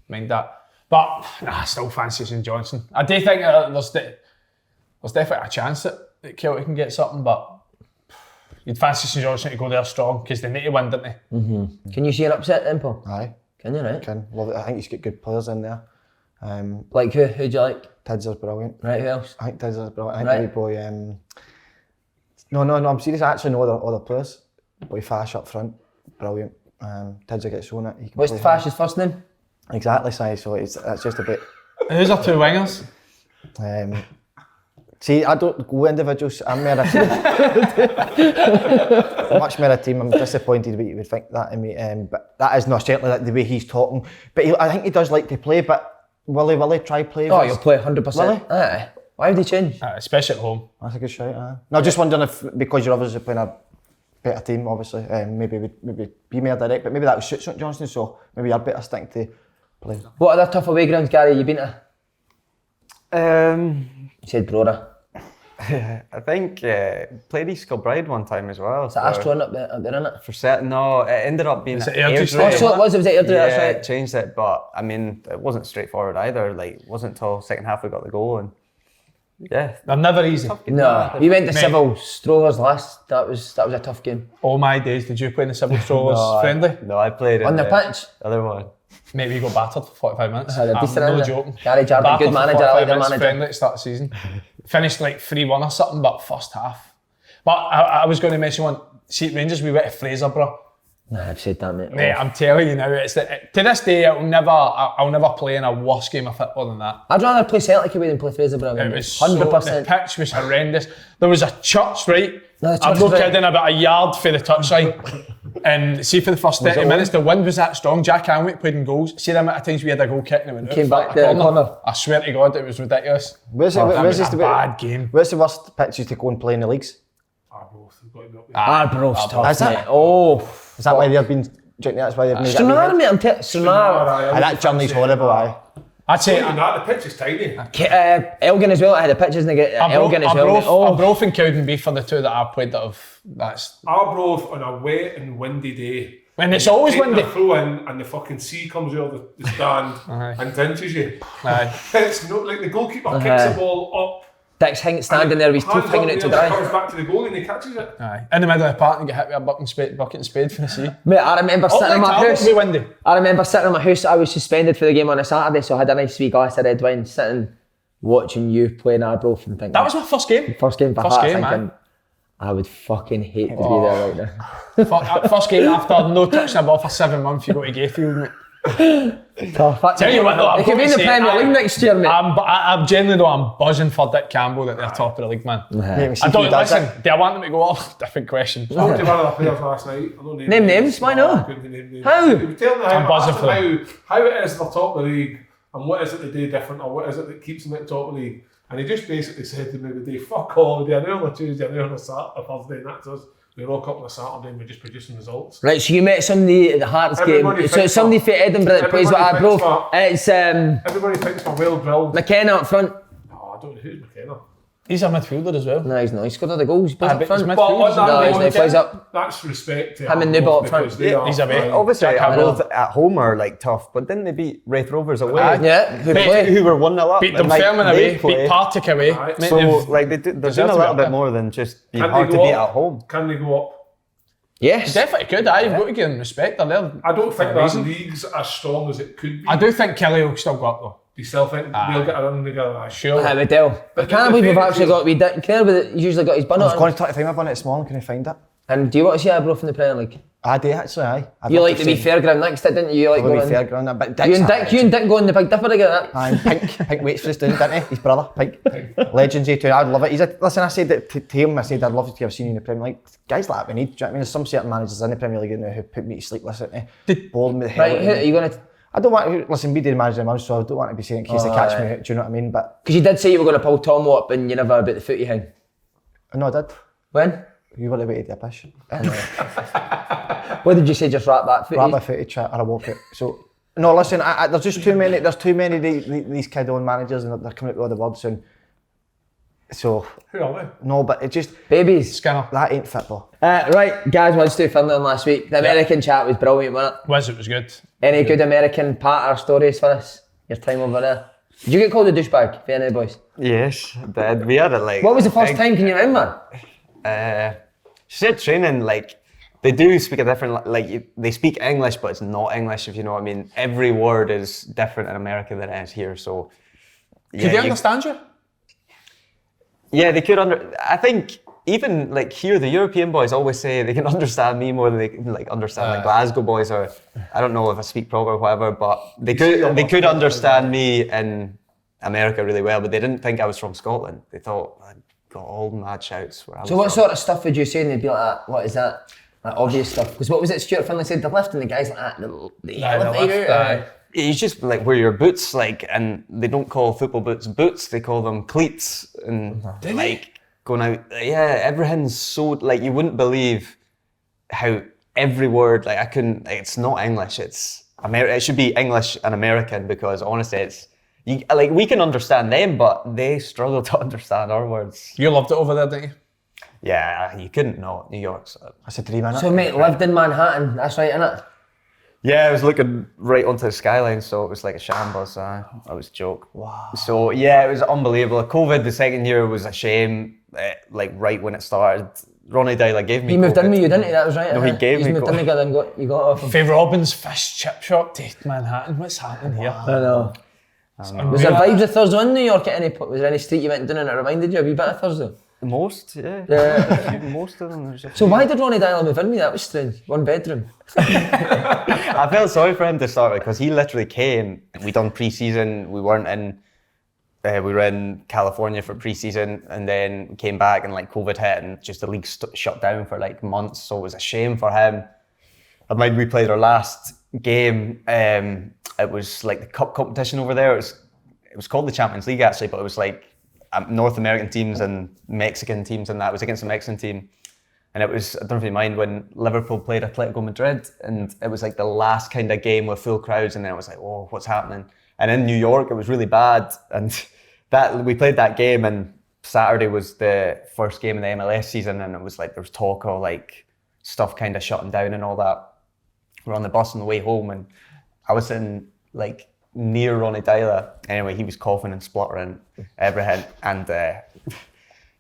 Mind that. But I still fancy St Johnstone. I do think there's definitely a chance that Kelty can get something, but you'd fancy St Johnstone to go there strong because they need to win, don't they? Can you see an upset then, Paul? Aye, Can you, right? can. Love it. I think he's got good players in there. Like who? Who do you like? Tids is brilliant. Right, who else? I think Tids is brilliant. I think Right. the wee boy, no, I'm serious. I actually know other players. Boy Fash up front, brilliant. Tids will get shown it. He can What's play Fash's first name? Exactly, so it's just a bit. Who's our two wingers? See, I don't go individuals. I'm more a team. Much more a team. I'm disappointed that you would think that of me. But that is not certainly like the way he's talking. But I think he does like to play. But will he try play? Oh, first? you'll play 100%. Will he? Aye. Why would he change? Especially at home. That's a good shout. No, just wondering if because you're obviously playing a better team, obviously, maybe be more direct. But maybe that would suit St Johnstone. So maybe you're better stinking to play. What other tough away grounds, Gary, you been to? You said Brora. I think played East Kilbride one time as well. Is that Astron up there, innit? For certain, no, it ended up being Is it Airdrie. Airdrie? Oh, so it was at Airdrie, Yeah, that's right. changed it, but I mean, it wasn't straightforward either. Like, it wasn't until second half we got the goal, and yeah. They're never easy. No, we went to Mate. Civil Strovers last. That was a tough game. All my days, did you play in the Civil Strollers friendly? No, I played in On the pitch? other one. Maybe we got battered for 45 minutes. Had a I'm decent no in there. joking. Gary Jarman, Battered good for manager, I 45 like the minutes manager. friendly at the start of the season. Finished like 3-1 or something, but first half. But I was going to mention one. See, at Rangers, we went to Fraserburgh. Nah, I've said that, mate. Mate, I'm telling you now, to this day, I'll never play in a worse game of football than that. I'd rather play Celtic away than play Fraserburgh. It was 100%. So, the pitch was horrendous. There was a church, right? No, the church I'm not was right. kidding, about a yard for the touchline. And see, for the first 30 minutes, the wind was that strong. Jack Hanwick played in goals. See the amount of times we had a goal kick and it went Came out back for to a the corner. I swear to God, it was ridiculous. Where's That was the a bad game. Where's the worst pitches to go and play in the leagues? Arbroath have got to be up there. Arborough's tough, Is it? mate. Oh. Is that why they've been? Do you think that's why they've made Stranraer, it? mate, I'm telling Stranraer. And that journey's horrible, aye. I'd say Even that, the pitch is tiny. Elgin as well. I had the pictures and they get Elgin as well. mate. Arbroath and Cowdenbeath are the two that I've played that have. That's Arbroath on a wet and windy day. when it's always Taking windy. a throw in and the fucking sea comes out of the stand and tinches you. Aye. It's not like the goalkeeper kicks the ball up. Dick's standing there with his hands tooth hanging up out to there, dry. comes back to the goal and he catches it. Aye. In the middle of the park and get hit with a bucket and spade for the sea. Mate, I remember sitting in my house. Be windy. I remember sitting in my house. I was suspended for the game on a Saturday, so I had a nice wee glass of red wine, sitting watching you playing Arbroath and thinking. That was my first game. first game for First Hearts, game, thinking, man. I would fucking hate to be there right now. First game after no touching a ball for 7 months, you go to Gayfield, mate. Tough. Tell you what, though, They could be in the Premier League next year, mate. I'm genuinely though, I'm buzzing for Dick Campbell that they're top of the league, man. Mate, we see I don't who does listen. it. Do I want them to go up? Different question. I talked to one of the players last night. I don't Name names, why not? I couldn't name names. How? He was telling me I'm buzzing for how it is they're top of the league and what is it they do different or what is it that keeps them at the top of the league. And he just basically said to me the day, fuck all, they are on a Tuesday, and they're on a Saturday, Thursday, and that's us. We rock up on a Saturday and we're just producing results. Right, so you met somebody at the Hearts Everybody game. So thinks it's somebody for- from Edinburgh that plays with everybody thinks Arbroath. for- It's Everybody thinks we're well drilled. McKenna up front. No, I don't know who's McKenna. He's a midfielder as well. No, he's not. He scored all the goals. He plays up but front. he's But midfielder. on that No, he's note, not. He plays up. That's respect to Him and Arbroath Newbold up front. because they are He's away. Obviously, Jack Campbell. Arbroath at home are like tough, but didn't they beat Wraith Rovers away? Yeah, who Mate, play? Who were 1-0 up? Beat and, like, Dunfermline they away, play. beat Partick away. Aye. Mate, So they've- like they're doing deserve a to be little up bit there. more than just being Can hard they to go beat up? at home. Can they go up? Yes. Definitely could. You've got to give them respect. They're there. I don't think for a that reason. league's as strong as it could be. I do think Kelly will still go up though. Do you still think they'll get a run together? Aye. Sure. I would tell. I But can't the believe we've favourite actually is- got. We didn't care, but he's usually got his bun I was on. going to find up on it this morning, can I find it? And do you want to see Arbroath in the Premier League? I do actually, aye. I'd You love like to the wee see fairground next to it, didn't you? You like the wee going. fairground, but You Dick's and Dick go on the Big Dipper together. Aye, Pink waits for us doing, didn't he? His brother, Pink. Legends, he too. I'd love it. Listen, I said that to him, I said I'd love to have seen you in the Premier League. Guys like that we need, do you know what I mean? There's some certain managers in the Premier League now who put me to sleep, listen to me. Bored me the hell Right, out who of are me. you going to? I don't want to, listen, we did manage them, so I don't want to be saying in case they catch me out, do you know what I mean? But, Because you did say you were going to pull Tomo up and you never about the footy thing. no, I did. When? You were the way to do a pish. What did you say? Just wrap that footy? Wrap my footage or a walk out. So, No, listen, there's just too many. There's too many of these kid-owned managers, and they're coming out with all the words soon. So Who are they? no, but it just Babies. Skinner. that ain't football. Right, guys, wants to do Finland last week. The American chat was brilliant, wasn't it? It was good. Any good American patter stories for us? Your time over there? Did you get called a douchebag for any of the boys? Yes, did. We had it like. What was the first time? Can you remember? She said training, like, they do speak a different, like, they speak English, but it's not English, if you know what I mean. Every word is different in America than it is here, so. Could they understand you? Yeah, they could I think even like here, the European boys always say they can understand me more than they can like understand the Glasgow boys, or I don't know if I speak proper or whatever, but they could understand me in America really well, but they didn't think I was from Scotland. They thought I'd got all mad shouts where I was So what from. sort of stuff would you say and they'd be like that? What is that? Like obvious stuff. Because what was it Stuart Finlay said? The lift and the guys like that. The elevator. It's just like wear your boots, like, and they don't call football boots, they call them cleats, and like going out, yeah, everything's so, like, you wouldn't believe how every word, like, I couldn't, like, it's not English, it's it should be English and American, because honestly it's, like, we can understand them, but they struggle to understand our words. You loved it over there, didn't you? Yeah, you couldn't know, New York's. That's a dream, innit? So mate, lived in Manhattan, that's right, innit? Yeah, I was looking right onto the skyline, so it was like a shambles. That was a joke. Wow. So yeah, it was unbelievable. COVID, the second year was a shame. Like right when it started, Ronnie Dyler gave me. He moved COVID. in with you, didn't he? That was right. No, he gave He's me moved in COVID. together and you got off him. Faye Robin's Fish Chip Shop to Manhattan. What's happening here? I know. Was there vibes of Thurso in New York at any point? Was there any street you went down and it reminded you a wee bit of Thurso? Most, yeah. Most of them. So why did Ronnie Dyler move in with you? That was strange. One bedroom. I felt sorry for him to start with, because he literally came. We done pre-season. We weren't in. We were in California for pre-season, and then came back, and like COVID hit, and just the league shut down for like months. So it was a shame for him. I mind we played our last game. It was like the cup competition over there. It was called the Champions League actually, but it was like North American teams and Mexican teams, and that was against the Mexican team. And it was, I don't know if you mind, when Liverpool played Atletico Madrid, and it was like the last kind of game with full crowds, and then it was like, oh, what's happening? And in New York, it was really bad, and we played that game, and Saturday was the first game of the MLS season, and it was like there was talk of like stuff kind of shutting down and all that. We're on the bus on the way home, and I was sitting like near Ronnie Dyler. Anyway, he was coughing and spluttering everything, and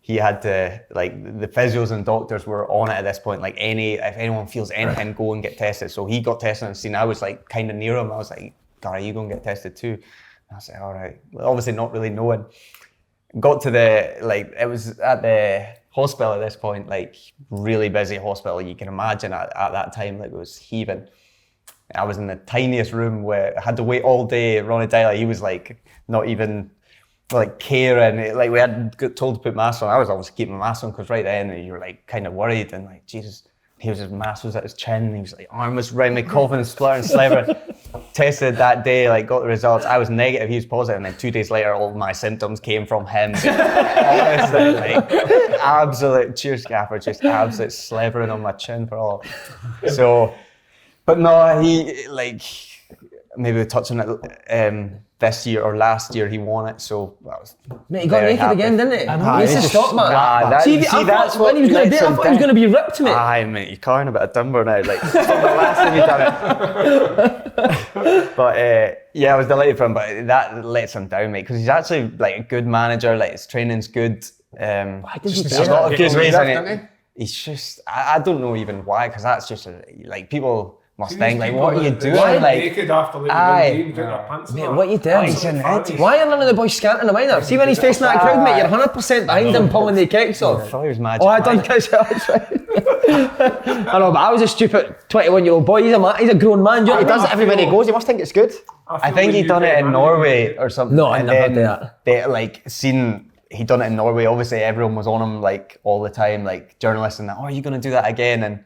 he had to, like, the physios and doctors were on it at this point, like, if anyone feels anything, go and get tested. So he got tested and seen I was like kind of near him. I was like, God, you go and get tested too? And I was like, all right. Well, obviously not really knowing. Got to it was at the hospital at this point, like really busy hospital. You can imagine at that time, like, it was heaving. I was in the tiniest room where I had to wait all day. Ronnie Dyler, he was like not even like caring. Like, we had got told to put masks on. I was obviously keeping my mask on, because right then you were like kind of worried, and like, Jesus, his mask was at his chin, and he was like, arm was around me, coughing and spluttering, slavering. Tested that day, like, got the results. I was negative, he was positive, and then 2 days later, all my symptoms came from him. Honestly, like, absolute, cheers Gaffer, just absolute slavering on my chin for all. So, but no, he, like, maybe we'll touch on it this year or last year, he won it, so I was Mate, he got very naked happy. again, didn't he? He needs to stop, man. That's when he was going to do it, I thought he was going to be ripped, mate. Aye, mate, you're carrying a bit of timber now. Like, it's not the last time you've done it. But yeah, I was delighted for him, but that lets him down, mate, because he's actually like a good manager. Like, his training's good. Why did he There's do a lot that? of good ways in Didn't it. He's just, I don't know even why, because that's just like, people must think, like, what are you doing? Why Like, naked after like aye. the game, doing their pants and Mate, that? what you doing? He's an idiot. Why are none of the boys scanting him either? See when he's facing that crowd, mate, you're 100% behind him pulling the kicks I off. thought he was magic. Oh, I done Mike. this. That's right. I know, but I was a stupid 21-year-old boy. He's a grown man. He does it everywhere he goes. He must think it's good. I think he done it in Norway or something. No, I and never then did that. They he done it in Norway. Obviously, everyone was on him like all the time, like journalists and that. Oh, are you going to do that again? And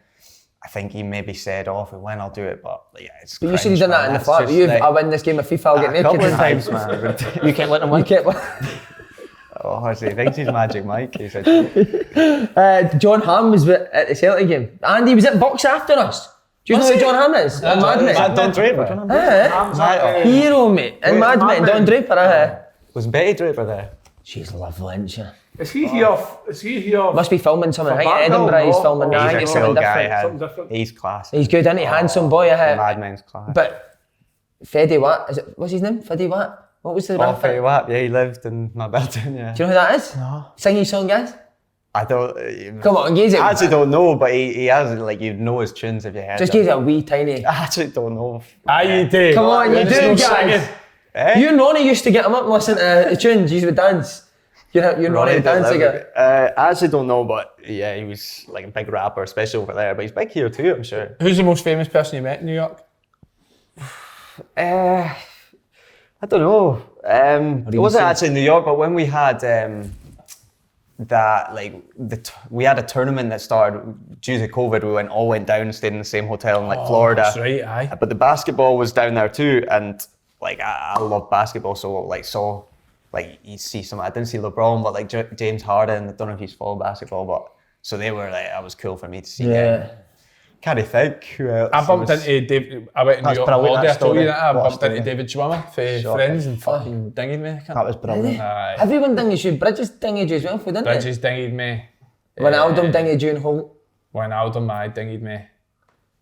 I think he maybe said, "Oh, if we win, I'll do it." But yeah, it's. But you said you done that in the That's flat. just You, like- I win this game of FIFA, I'll get a naked. couple of times, man. You can't let him win. You kept Oh, honestly, he thinks he's Magic Mike. He said, John Hamm was at the Celtic game. Andy was at Bucks after us. Do you know who John Hamm is? In Mad Men. Don Draper. Hero, mate. In Mad Men, Don Draper, Was Betty Draper there? She's lovely, isn't she? Is he here? Must be filming something. I think Background, Edinburgh he's no. filming. I He's think a it's cool something guy. different. Something different. He's class. He's good, isn't he? Handsome boy, Mad Men's class. But Freddy Watt, what's his name? Freddy Watt? What was the Oh, Freddie Wap, yeah, he lived in my building, yeah. Do you know who that is? No. Sing his song, guys. I don't... Come on, gaze it. I actually don't know, but he has, like, you'd know his tunes if you heard Just them. gaze it a wee tiny. I actually don't know. You do. Come on, you do, guys. Eh? You and Ronnie used to get him up and listen to the tunes. You would dance. You and Ronnie would dance together. I actually don't know, but yeah, he was like a big rapper, especially over there. But he's big here too, I'm sure. Who's the most famous person you met in New York? I don't know. It wasn't actually in New York, but when we had we had a tournament that started due to COVID. We all went down and stayed in the same hotel in like Florida. That's right, aye. But the basketball was down there too, and like I love basketball, so like you see some. I didn't see LeBron, but like James Harden. I don't know if he's followed basketball, but so they were like, that was cool for me to see. Yeah. Can't think who else. I bumped into David. I went to New That's York brilliant, holiday. that I told you story. that. I What a bumped into story. David Schwimmer for Shocking. Friends and fucking dinged me. That was brilliant. Aye. Everyone dinged you. Bridges dinged you as well, didn't they? Bridges dinged me. Ronaldo dinged you and Holt. Wijnaldum, I dinged me.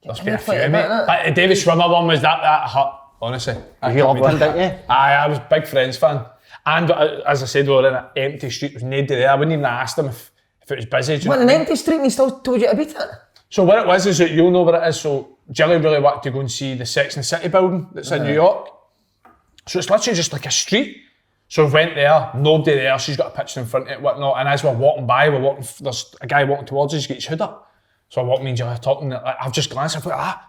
There's been a few Like of that, me. innit? But the David Schwimmer one was that hurt, honestly. You loved him, didn't you? Aye, I was a big Friends fan. And as I said, we were in an empty street, there was nobody there. I wouldn't even have asked him if it was busy. Do you What, know an what I mean? empty street and he still told you to beat it? So what it was is that you'll know what it is. So Jilly really wanted to go and see the Sex and the City building that's in New York. So it's literally just like a street. So we went there, nobody there, she's got a picture in front of it, whatnot. And as we're walking by, there's a guy walking towards us, he's got his hood up. So I walk, me and Jilly are talking, like, I've just glanced, I thought,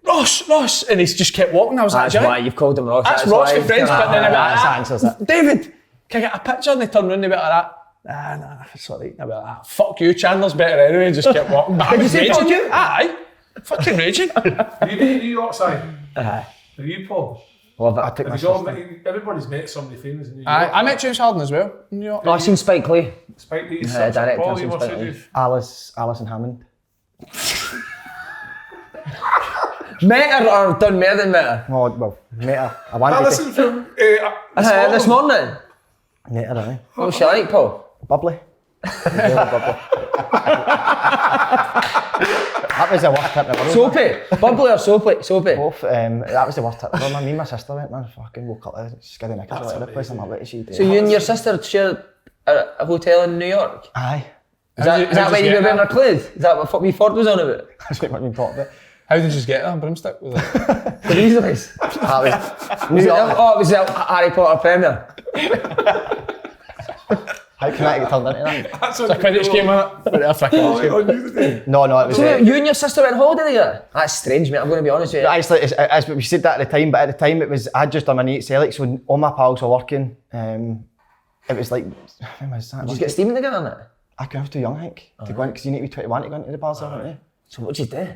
Ross! And he's just kept walking. I was That's like, why Jilly, you've called him Ross. that's Ross why. for Friends, but then I That went, answers it. David, can I get a picture? And they turned around and they went like that. Nah, it's all right. I went like, fuck you, Chandler's better anyway, and just kept walking. But I Did you was say raging. fuck you? Aye, fucking raging. Have you been to New York side? Aye. Have you, Paul? Love I it. took my Have you sister. got, everybody's met somebody famous in New York. I met James Harden as well in New York. Oh, I seen Spike Lee. Spike Lee's Yeah, director, Paul, I've you seen must Spike Lee. have. Alison Hammond. Met her or done more than met her? Oh, well, met her. I wanted Alison from This morning. Met her, aye. What was she like, Paul? Bubbly. Really bubbly. That was the worst trip in the world. Soapy? Bubbly or soapy? Soapy. Both, that was the worst trip ever, man. Me and my sister went, man. Fucking woke up there, scared knickers all over the place. I'm like, what is she doing? So you and your sister shared a hotel in New York? Aye. Is that why you were wearing her clothes? Is that what wee Ford was on about? That's what we talked about. How did you just get there? Broomstick? Was it? The Weasleys? That Was it the Harry Potter Premier? How can I get turned into that? That's It's a Quidditch game, wasn't it? No, it was... So you and your sister went on holiday together? That's strange, mate. I'm going to be honest with you. Actually, as we said that at the time, but at the time it was, I'd just done my NEAT Celtic, so all my pals were working. It was like, when was that? Did you get Steven together on it? I was too young, I think, to go in, because you need to be 21 to go into the bars, haven't you? So what did you do?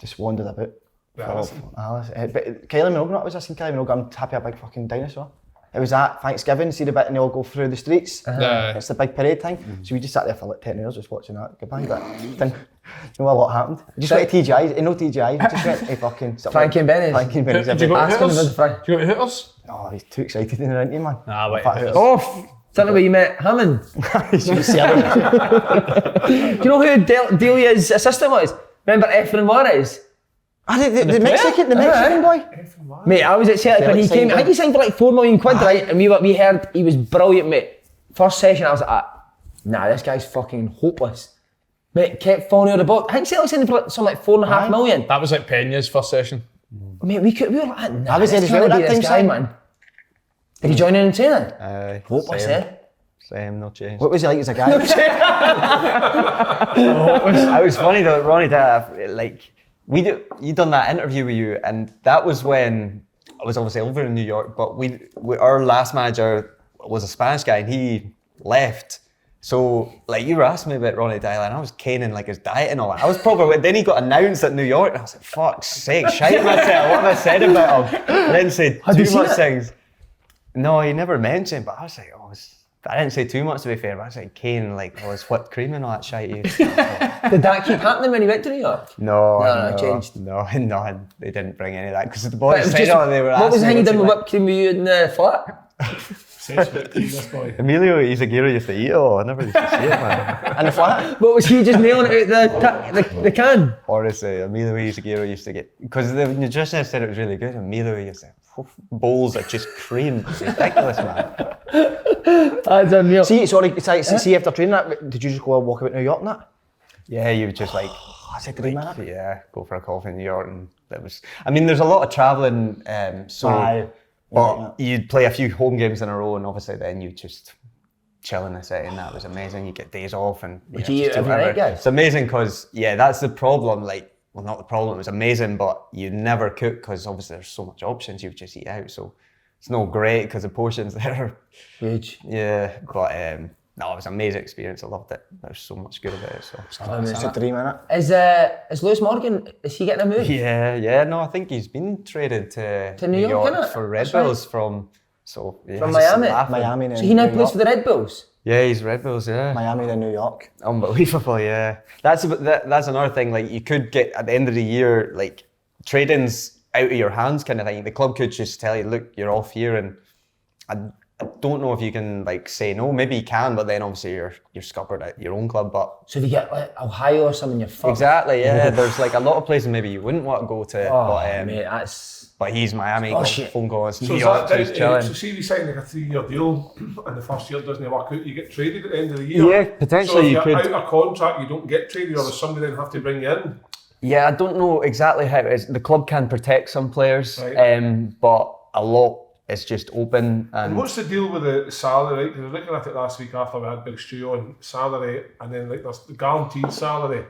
Just wandered about. Alice. But Kylie Minogue, I was listening to Kylie Minogue, I'm happy a big fucking dinosaur. It was at Thanksgiving, see the bit and they all go through the streets. Yeah. It's the big parade thing. So we just sat there for like 10 hours just watching that goodbye. But didn't know a lot happened. We just went to TGI, no TGI, we just went to fucking... Frankie and Benny's. Frankie and Benny's. Did you go to Ask him Hooters? about the Did you go to Hooters? Oh, he's too excited in the interview, man. Nah, wait. Fat Hooters. Oh, is that the way you met Hammond? He's just selling it. Do you know who Delia's assistant was? Remember Efren Juarez? Ah, the Mexican boy. Mate, I was at Celtic when he came. I think he signed for like 4 million quid, right? And we heard he was brilliant, mate. First session, I was like, nah, this guy's fucking hopeless. Mate, kept falling out of the boat. I think Celtic signed for something like 4.5 million. That was like Peña's first session. Mate, we were like, nah, I was there this as well can't be that this time, guy, son. man. Did he join in and training? Hopeless, same. eh? Same, no change. What was he like as a guy? It was funny though, Ronnie, that like you done that interview with you, and that was when I was obviously over in New York, but our last manager was a Spanish guy and he left. So like you were asking me about Ronnie Dylan, and I was caning like his diet and all that. I was probably, then he got announced at New York and I was like, fuck's sake, shite myself, what have I said about him? And then said Had you too seen much it? things. No, he never mentioned, but I was like, oh, I didn't say too much to be fair, but I said Kane, like, all his whipped cream and all that shit. Did that keep happening when he went to New York? No, it changed. No, they didn't bring any of that because the But boys it was said, just- they were what was the thing you asking done with me, whipped cream with you in the flat? This boy. Emilio Izaguirre used to eat it all. I never used to see it, man. In the flat. What was he just nailing it out the can? Honestly, Emilio Izaguirre used to get, because the nutritionist said it was really good. Emilio used to have bowls of just cream. It's ridiculous, man. That's unreal. See after training that, did you just go and walk about New York and that? Yeah, you would just like, That's a dream, innit? yeah, go for a coffee in New York, and that was. I mean, there's a lot of traveling, so. Aye. But you'd play a few home games in a row, and obviously then you just chill in the city, and that was amazing. You get days off, and Would you eat every night, guys? It's amazing because that's the problem. Like, well, not the problem. It was amazing, but you never cook because obviously there's so much options. You just eat out, so it's not great because the portions there are Huge. yeah. But no, it was an amazing experience. I loved it. There's so much good about it. So It's a dream, innit? Is Lewis Morgan, is he getting a move? yeah. No, I think he's been traded to New York, innit? for Red That's right. Bulls from. So yeah, From it's just Miami? laughing. Miami and So he now New plays York. for the Red Bulls? Yeah, he's Red Bulls. Yeah. Miami and New York. Unbelievable, yeah. That's another thing. Like, you could get at the end of the year, like, trading's out of your hands, kind of thing. The club could just tell you, look, you're off here, and I don't know if you can like say no. Maybe you can, but then obviously you're scuppered at your own club. But So if you get like Ohio or something, you're fucked. exactly, yeah. There's like a lot of places maybe you wouldn't want to go to. Oh, but mate, that's... but he's Miami. Oh, got shit. phone calls. So New is York, that he's down chilling. so see if you sign like a 3-year deal and the first year doesn't work out, you get traded at the end of the year? Yeah, potentially so if you you're could. out of contract, you don't get traded, or does somebody then have to bring you in? Yeah, I don't know exactly how it is. The club can protect some players, Right. but a lot is just open. And what's the deal with the salary, right? Because I was looking at it last week after we had Big Stu on salary, and then like there's the guaranteed salary,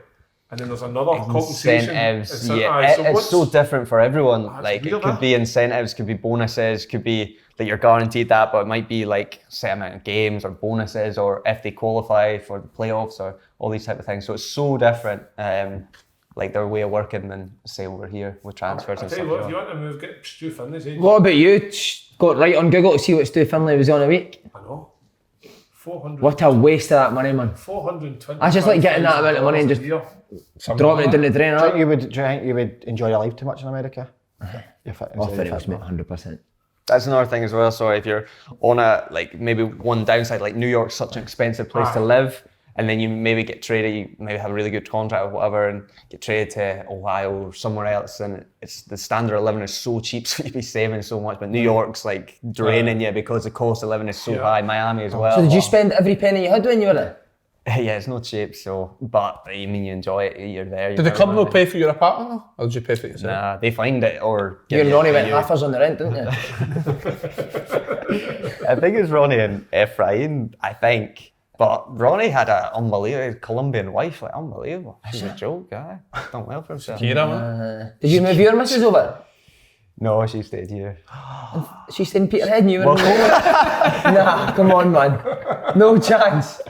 and then there's another compensation. Incentives, Aye, yeah, it's so different for everyone. That's Like, weird, it could be incentives, could be bonuses, could be that you're guaranteed that, but it might be like set amount of games or bonuses, or if they qualify for the playoffs, or all these type of things. So it's so different, like their way of working than say over here with transfers I and tell stuff. you what, like if you that. want to move, get Stu Finley's age. What about you? Got right on Google to see what Stu Finlay was on a week? I know. 400. What a waste of that money, man. 420. I just like getting that amount of money and just dropping it down the drain, Do you right? think you would enjoy your life too much in America? You're fit Oh, inside, it was, fit mate, out. 100%. That's another thing as well. So if you're on a, like, maybe one downside, like New York's such an expensive place to live, and then you maybe get traded, you maybe have a really good contract or whatever, and get traded to Ohio or somewhere else, and it's the standard of living is so cheap, so you'd be saving so much. But New York's like draining you because the cost of living is so high. Miami as well. So did you spend every penny you had when you were there? Yeah, it's not cheap. So, but I mean, you enjoy it. You're there. Did the club not pay for your apartment though? Or did you pay for it yourself? Nah, they find it or. You and Ronnie went halfers on the rent, didn't you? I think it's Ronnie and Ephraim, I think. But Ronnie had an unbelievable Colombian wife, like unbelievable. She's a joke, guy. Done well for himself. Kira, man. Did you move your missus over? No, she stayed here. She's in Peterhead and you were in Nah, come on, man. No chance.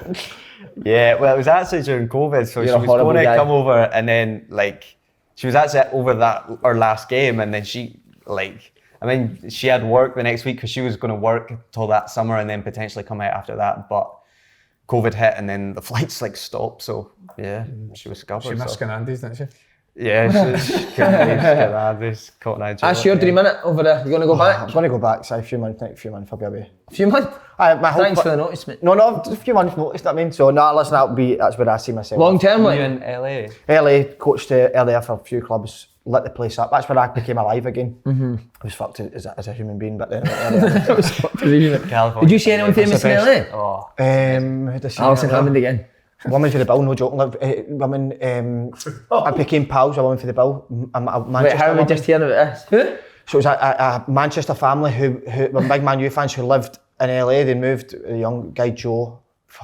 Yeah, well, it was actually during COVID, so You're she a was horrible going to guy. come over, and then like she was actually over that our last game, and then she she had work the next week because she was going to work till that summer and then potentially come out after that, but COVID hit and then the flights like stopped, so yeah, she was scuppered. She missed so. Andes, didn't she? Yeah, she couldn't leave Canadians, caught Nigeria. That's your dream, innit, over there. You going to go back? I'm going to go back, so a few months, next few months I'll be away. A few months? My whole Thanks pl- for the notice, mate. No, a few months notice, that I mean. So, no, listen, that's where I see myself. Long term, You like? in LA? LA, coached LA for a few clubs, lit the place up. That's where I became alive again. I was fucked as a human being, but then California. Did you see anyone That's the famous in best. LA? Oh, who did I see? Alison Hammond again. Woman for the bill, no joking. Women, I became pals with a woman for the bill. A Wait, Manchester how are we woman. just hearing about this? Who? So it was a Manchester family who were big Man U fans who lived in LA. They moved, a young guy, Joe,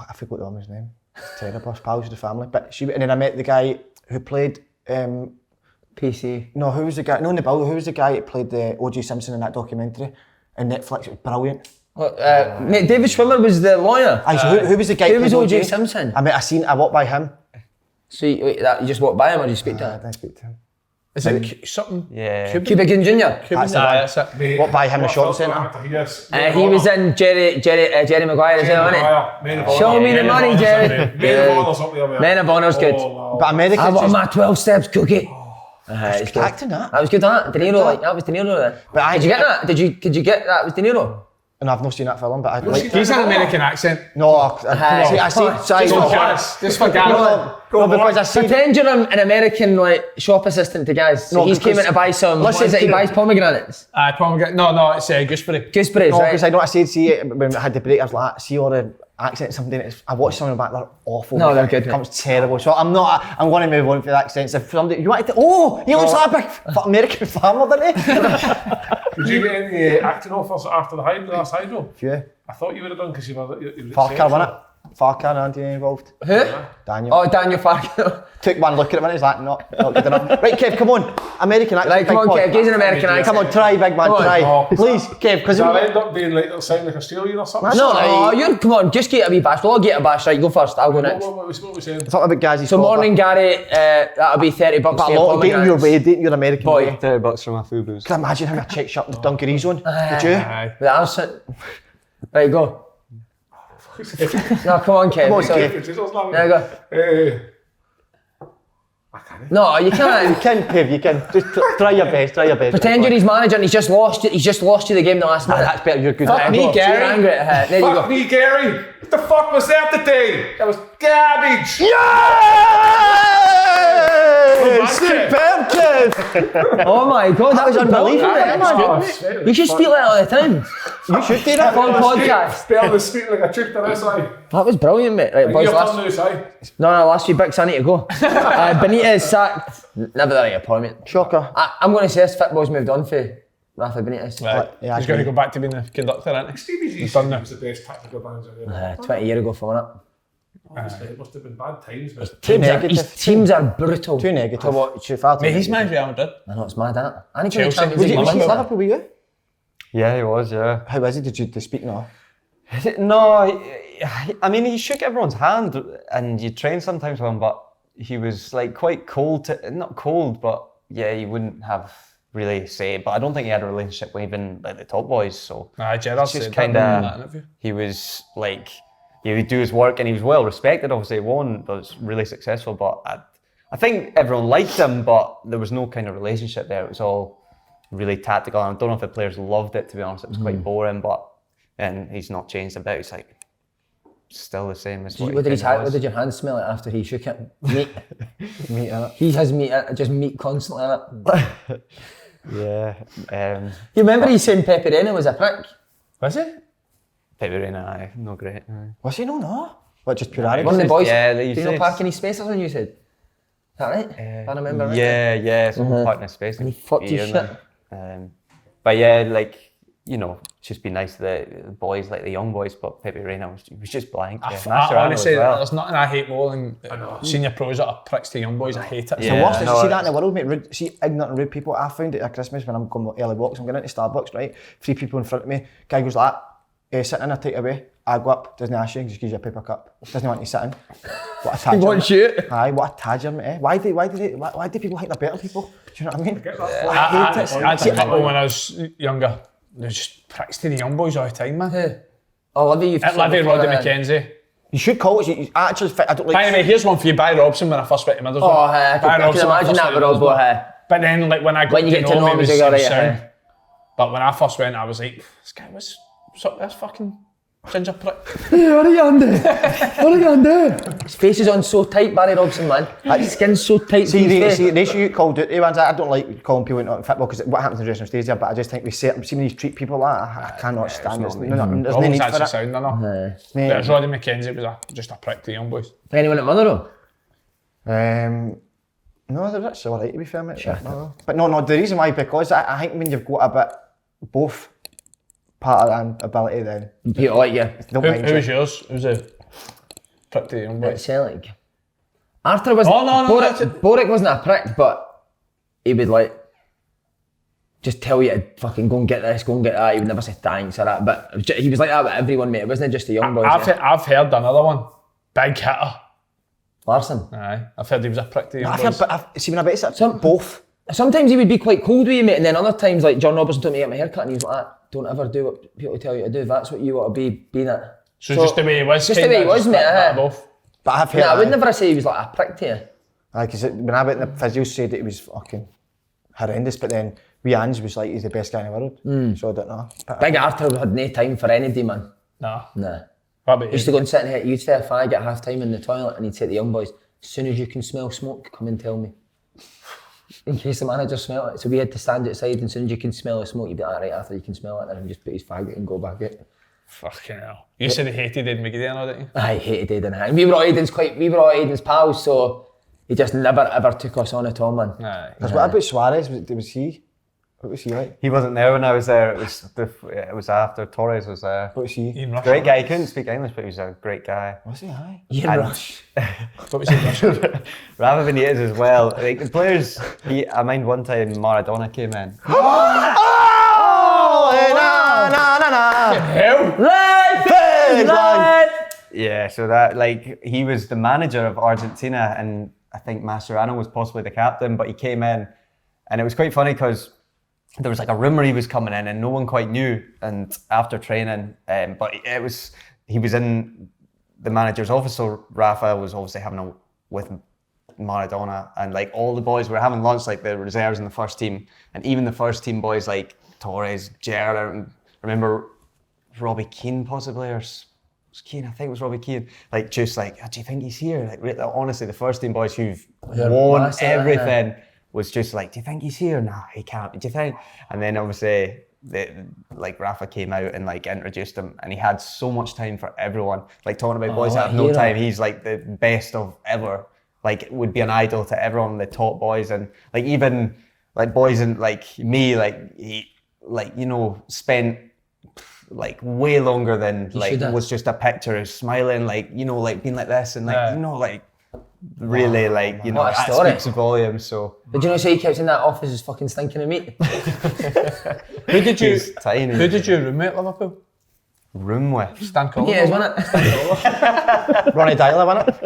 I forgot the woman's name. It's terrible, pals with the family. But and then I met the guy who played, PC. no, who was the guy, no, in the bill, who was the guy that played the O.J. Simpson in that documentary in Netflix? It was brilliant. Mate, David Schwimmer was the lawyer. Aye, so who was the guy Who that was played O.J. Simpson? I walked by him. So you walked by him or did you speak to I him? didn't speak to him. Is it something? Yeah. Cubican Jr. That's the That's one. it. Mate, What, by him, the shopping Phil centre? Carter, yes. He was in Jerry Maguire as well, wasn't he? Show me the money, Jerry. Men of Honour's up there, man. Men of Honour's good. wow. But America I want just my 12 steps cookie. It's good. acting that. That was good, that. De Niro, like, that was De Niro then. But Did you get that? Could you get that? Was De Niro? And I've not seen that film, but I like. He's an American accent. No, I see. Just for Gary. No, because I see. Pretend you're an American like shop assistant to guys. So No, he's came in to buy some. What is it? He buys pomegranates. No, it's gooseberry. Gooseberries, No, right? because I know what I said. See, when I had the break, I was like, see all the accents. Something. I watched some of them back. They're awful. No, they're good. It's terrible. So I'm not. I'm going to move on for the accents. If somebody, you wanted to. Oh, he looks like a big American farmer, doesn't he? Did you get any acting offers after the last Hydro? Yeah. I thought you would have done because you were Farcar, wasn't it? Farcar, Andy involved. Who? Daniel. Oh, Daniel Fargo. Took one look at him and he's like, not good enough. Right, Kev, come on. American accent. Right, come on, big Kev. He's an American accent. Come on, try, big man, Come on. try. Oh. Please, Kev, because Does that end up being like sound like Australian or something? That's No, all right. you're come on. Just get a wee bash. We'll all get a bash. Right, go first. I'll go next. What was we saying? it's not about Gazzy. So morning, Gary. That'll be $30 But for a your lot, dating your pomegranates. way, dating your American Boy. way. $30 for my food booze. Can I imagine having a check shop in the Dunkeries on? Would you? Aye. With accent. Right, go. No, come on, Kev. Come on, Sorry. Kev. There you go. I can't. No, you You can't. can, Kev, you can. Just try your best, try your best. Pretend you're his manager and he's just lost you. He's just lost you the game the last minute. That's better, you're good. Fuck at me, it. Go. So Gary. you're angry at her. There you Fuck go. me, Gary! What the fuck was that today? That was garbage! Yes! Superb, Kev! Oh my god, that was unbelievable. That's man. You should speak like that all the time. You should do that. On podcast. Spell the speak like a trick to this eye. That was brilliant, mate. Right, boys, Your last. turn now, Si. No, last few bits I need to go. Benitez sacked. Never the right appointment. Shocker. I'm going to say this football's moved on for Rafa Benitez. Right. Yeah, He's going to go back to being the conductor, isn't he? Stevie G He's done said he now. was the best tactical manager ever. 20 years ago, for it. Honestly, it must have been bad times, but Too His negative. teams are brutal. Too negative. To watch. Far too Mate, he's negative. managed Real Madrid. I know, it's mad, isn't it? And he Chelsea. Champions Was League he winners. Liverpool with you? Yeah, he was, yeah. How is he? Did you speak now? No, I mean, he shook everyone's hand and you train sometimes with him, but he was like quite cold, not cold, but yeah, he wouldn't have really say. But I don't think he had a relationship with even like the top boys, so Gerrard it's said just that in kind that of, interview. he was like, he would do his work and he was well respected, obviously he won, but was really successful, but I think everyone liked him, but there was no kind of relationship there. It was all really tactical, and I don't know if the players loved it, to be honest. It was quite boring, and he's not changed a bit. He's like still the same as what What did, he what did your hand smell like after he shook it? Meat. Meat in it. He has meat, just meat constantly in it. Yeah. You remember he saying Pepe Reina was a prick? Was it? Pepe Reina, aye, no great. Aye. Was he? No. What, just pure One of arrogance? the boys, Yeah, do you you know said- parking his spaces when you said? Is that right? I remember right. Yeah, someone parked in his space. And he like, fucked a his year shit. now. But yeah, like, you know, just be nice to the boys, like the young boys, but Pepe Reina was just blank. Yeah. Honestly, as well. there's nothing I hate more than senior pros that are pricks to young boys. I hate it. The Yeah. worst is no, you see that in it's- the world, mate. Rude, see ignorant, rude people. I found it at Christmas when I'm going to early walks. I'm going into Starbucks, right? 3 people in front of me. Guy goes like that, sitting in a takeaway. I go up, doesn't ask you, just gives you a paper cup. Doesn't want you sitting. What a tadger. He wants you. Aye, what a tadger, mate. Why do people think they're better people? Do you know what I mean? get that. I hate it. I had See, a couple when I was younger. They were just pricks to the young boys all the time, man. Oh, Olivia, you've At Livy, Roddy McKenzie. You should call it. You actually, I don't like. By the way, here's one for you. Barry Robson when I first went to Middlesbrough. Oh, I can Barry Robson when I imagine first that went with to Robbo. Middlesbrough. But then, like when I got When you get to know him, he was you go, right, sound. But when I first went, I was like, this guy was this fucking ginger prick. What are you on there? What are you on there? His face is on so tight, Barry Robson, man. His skin's so tight. See, to his face. they should call duty ones. I don't like calling people into football because what happens in the dressing room stays there. But I just think we see when you treat people like that, I cannot stand it. There's no Robson's need for actually it. sound, I know. Mate. But Roddy McKenzie was just a prick to the young boys. Anyone at Motherwell? No, they're actually alright to be fair, mate. No. But no, the reason why, because I think when you've got a bit both part and ability, then People like you. don't Who mind was you. yours? Who was a prick to the young At boys? Celtic. Arthur was. Oh, no, that's it. Boric wasn't a prick, but he would like just tell you to fucking go and get this, go and get that. He would never say thanks or that. But he was like that with everyone, mate. It wasn't just the young boys. I've heard another one. Big hitter. Larson. Aye, I've heard he was a prick to the young I've boys. heard, but see when I bet it's both. Sometimes he would be quite cold with you, mate, and then other times, like John Robertson told me to get my haircut, and he was like, don't ever do what people tell you to do. That's what you want to be being at. So just the way he was. Just the way he was, mate. But I've heard I would never say he was like a prick to you. Because when I went in the physio, said that he was fucking horrendous, but then Ange was like, he's the best guy in the world. So I don't know. Big Arthur had no time for anybody, man. Nah. What about you? Used to go and sit and hit you'd say a fag at half time in the toilet, and he'd say to the young boys, as soon as you can smell smoke, come and tell me. In case the manager smelled it. So we had to stand outside, and as soon as you can smell the smoke, you'd be like, right, after you can smell it, then he'd just put his fag and go back out. Fucking hell. You said he hated Aidan McGee now, didn't you? I hated Aidan. And we were all Aidan's pals, so he just never ever took us on at all, man. What about Suarez? Was he? What was he like? He wasn't there when I was there. It was after Torres was there. What was he? Great guy. He couldn't speak English, but he was a great guy. Was he? Aye. Ian Rush. What was he? Rafa Benitez as well. Like the players, I mind one time Maradona came in. Yeah, so that like he was the manager of Argentina, and I think Mascherano was possibly the captain, but he came in, and it was quite funny because there was like a rumour he was coming in, and no one quite knew. And after training, but he was in the manager's office, so Rafa was obviously having a with Maradona, and like all the boys were having lunch, like the reserves in the first team, and even the first team boys like Torres, Gerrard, and remember Robbie Keane possibly, or Keane, I think it was Robbie Keane, like just like, oh, do you think he's here? Like really, honestly, the first team boys who've won everything was just like, do you think he's here? Nah, he can't. Do you think? And then obviously, like Rafa came out and like introduced him, and he had so much time for everyone. Like talking about boys that have no time, he's like the best of ever. Like would be an idol to everyone, the top boys, and like even like boys and like me, like he, like you know, spent like way longer than like was just a picture of smiling, like you know, like being like this and like you know, like really like you know, that speaks volumes. So did you know say he kept in that office is fucking stinking of meat? Who did you? Tiny. Who did you roommate at Liverpool? Room with Stan Collins. Yeah, wasn't it? Ronnie Dyler, wasn't it?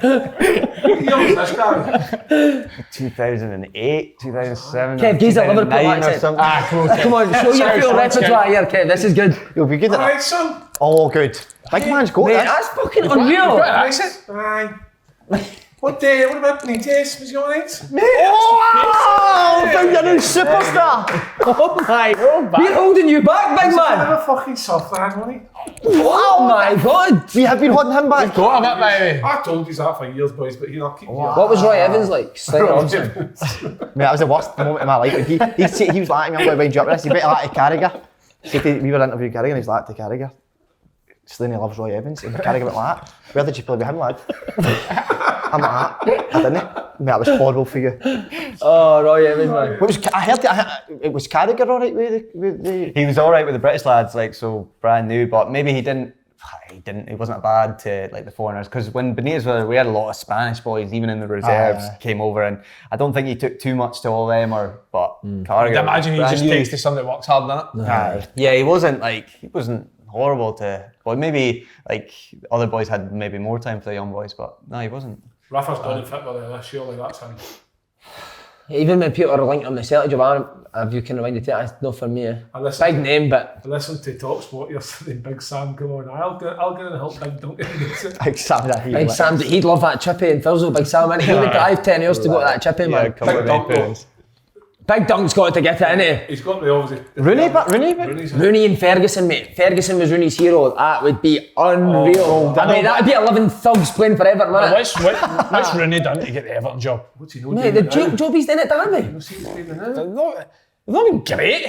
What year was this guy? 2008, 2007, Kev, geez, a Liverpool 2009 or accent. something. Come on, show your full repertoire here, Kev. This is good. You'll be good at Alright, that. son. Oh, good. Big man's got Mate, this. that's fucking unreal. Accent? Aye. What about Benitez? Was he alright? Oh, found your new superstar. Oh my god. We're holding you back, big man. Never fucking soft lad, wasn't he? Oh my god. We have been holding him back. Got a bit, baby. I told you that for years, boys, but I'll keep you. What was Roy Evans like? Slinger Robinson. Mate, that was the worst moment of my life. He was like, I'm going to wind you up with this. You better like to Carragher. We were interviewing Carragher and he's like to Carragher. Slaney loves Roy Evans. And Carragher went like that. Where did you play with him, lad? I'm like that. I didn't. Mate, that was horrible for you. Oh, Roy Evans, man. I heard it was Carragher alright with the... He was alright with the British lads, like so brand new, but maybe he wasn't bad to like the foreigners, because when Benitez was, we had a lot of Spanish boys, even in the reserves, came over, and I don't think he took too much to all them, Carragher. I'd imagine he just takes to somebody that works hard, doesn't it? Yeah, he wasn't horrible to, but maybe like other boys had maybe more time for the young boys, but no, he wasn't. Rafa's done in football there, surely that's him. Even when people are linking him to Celtic, if you can remind you, that's not for me. Big name, but... I listened to TalkSport yesterday, Big Sam come on. I'll get and help Big Duncan. Big Sam, Big Sam, he'd love that chippy in Thurso, Big Sam, and he would drive 10 years to go to that chippy, man. Big Dunk. Big Dunk's got to get it, innit? He's got the obviously. Rooney and Ferguson, mate. Ferguson was Rooney's hero. That would be unreal. I mean, that'd be 11 thugs playing for Everton, wouldn't it? What's Rooney done to get the Everton job? What's he know? Mate, the job he's done at Derby. They've not been great.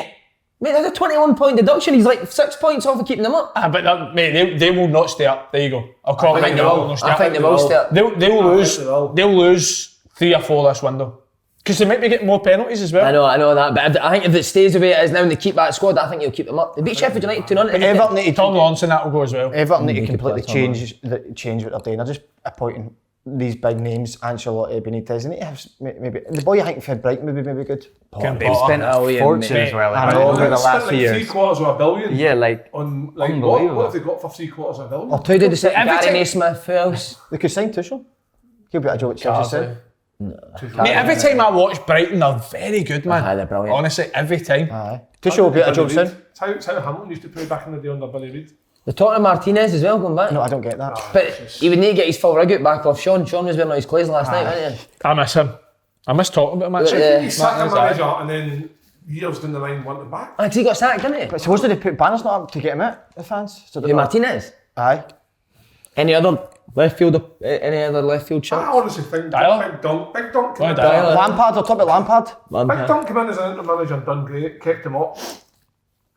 Mate, there's a 21-point deduction. He's like 6 points off of keeping them up. But mate, they will not stay up. There you go. I'll call it. I think they will stay up. They'll lose 3 or 4 this window. Because they might be getting more penalties as well. I know that, but I think if it stays the way it is now and they keep that squad, I think he'll keep them up. They beat Sheffield United 2-0. Everton need to... Tom Lawson, that will go as well. Everton need to completely change what they're doing. They're just appointing these big names, Ancelotti, Benitez. They need to have maybe... The boy I think for Brighton would be maybe good. They've spent a fortune as well. Over the last few years. $750 million. Yeah, like on like what have they got for $750 million? Or two did they say Gary Naismith, who else? They could sign Thurso. He'll be a joke at Chelsea. Mate, every time I watch Brighton, they're very good, man. Aye, they're brilliant. Honestly, every time. Aye. Thurso will be at a job soon. It's how Hamilton used to play back in the day under Billy Reid. They're talking to Martinez as well, going back. No, I don't get that. But he would need to get his full rig out back off Sean. Sean was wearing all his clothes last night, wasn't he? I miss him. I miss talking about him, actually. Yeah. He sacked a manager and then years down the line wanted him back. Because he got sacked, didn't he? But supposedly they put banners not up to get him out, the fans. So Who, Martinez? Aye. Any other left field I shots? honestly think Dyer? Big Dunk came in. Dyer? Lampard, I'll talk about Lampard. Big Dunk came in as an interim manager and done great, kept him up.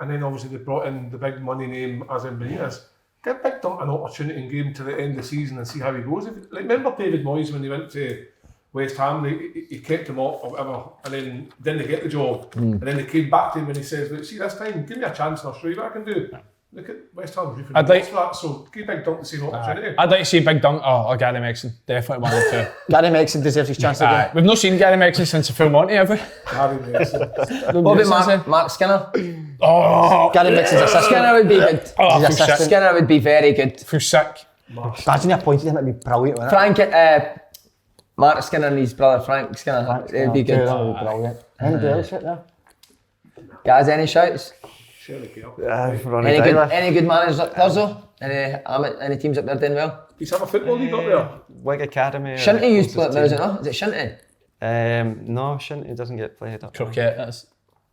And then obviously they brought in the big money name as in Benitez. Give Big Dunk an opportunity in game to the end of the season and see how he goes. Remember David Moyes when he went to West Ham, he kept him up or whatever, and then didn't get the job. And then they came back to him and he says, "Look, see, this time, give me a chance and I'll show you what I can do." Look at West Ham's reaping I'd like- for that, so give Big Dunk the same opportunity. I'd like to see Big Dunk or Gary Megson. Definitely one of the two. Gary Megson deserves his chance again. We've not seen Gary Megson since the full Monty, have we? Harry Mason. What about Mark Skinner? Oh, Gary Megson's assistant. Skinner would be good. oh, I feel He's a sick. Skinner would be very good. Feel sick. Imagine you appointed him, it'd be brilliant, wouldn't it? Frank, Mark Skinner and his brother Frank Skinner. It'd be good. That would be brilliant. Anybody else out there? Guys, any shouts? Surely Gale. Any good managers up Thurso? Any teams up there doing well? He's have a football league up there. Wig Academy. Shinty used to play up there, is it not? Is it Shinty? No, Shinty doesn't get played up. Croquet, that's.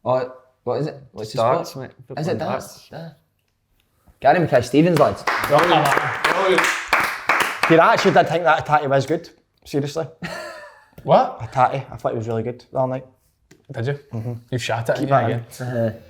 Oh, what is it? What's the Darts, sport? mate. Is it darts? Gary Mackay-Steven's, lads. Brilliant. Dude, I actually did think that tatty was good. Seriously. What? A tatty, I thought it was really good the other night. Did you? You've shot it Keep again. that in.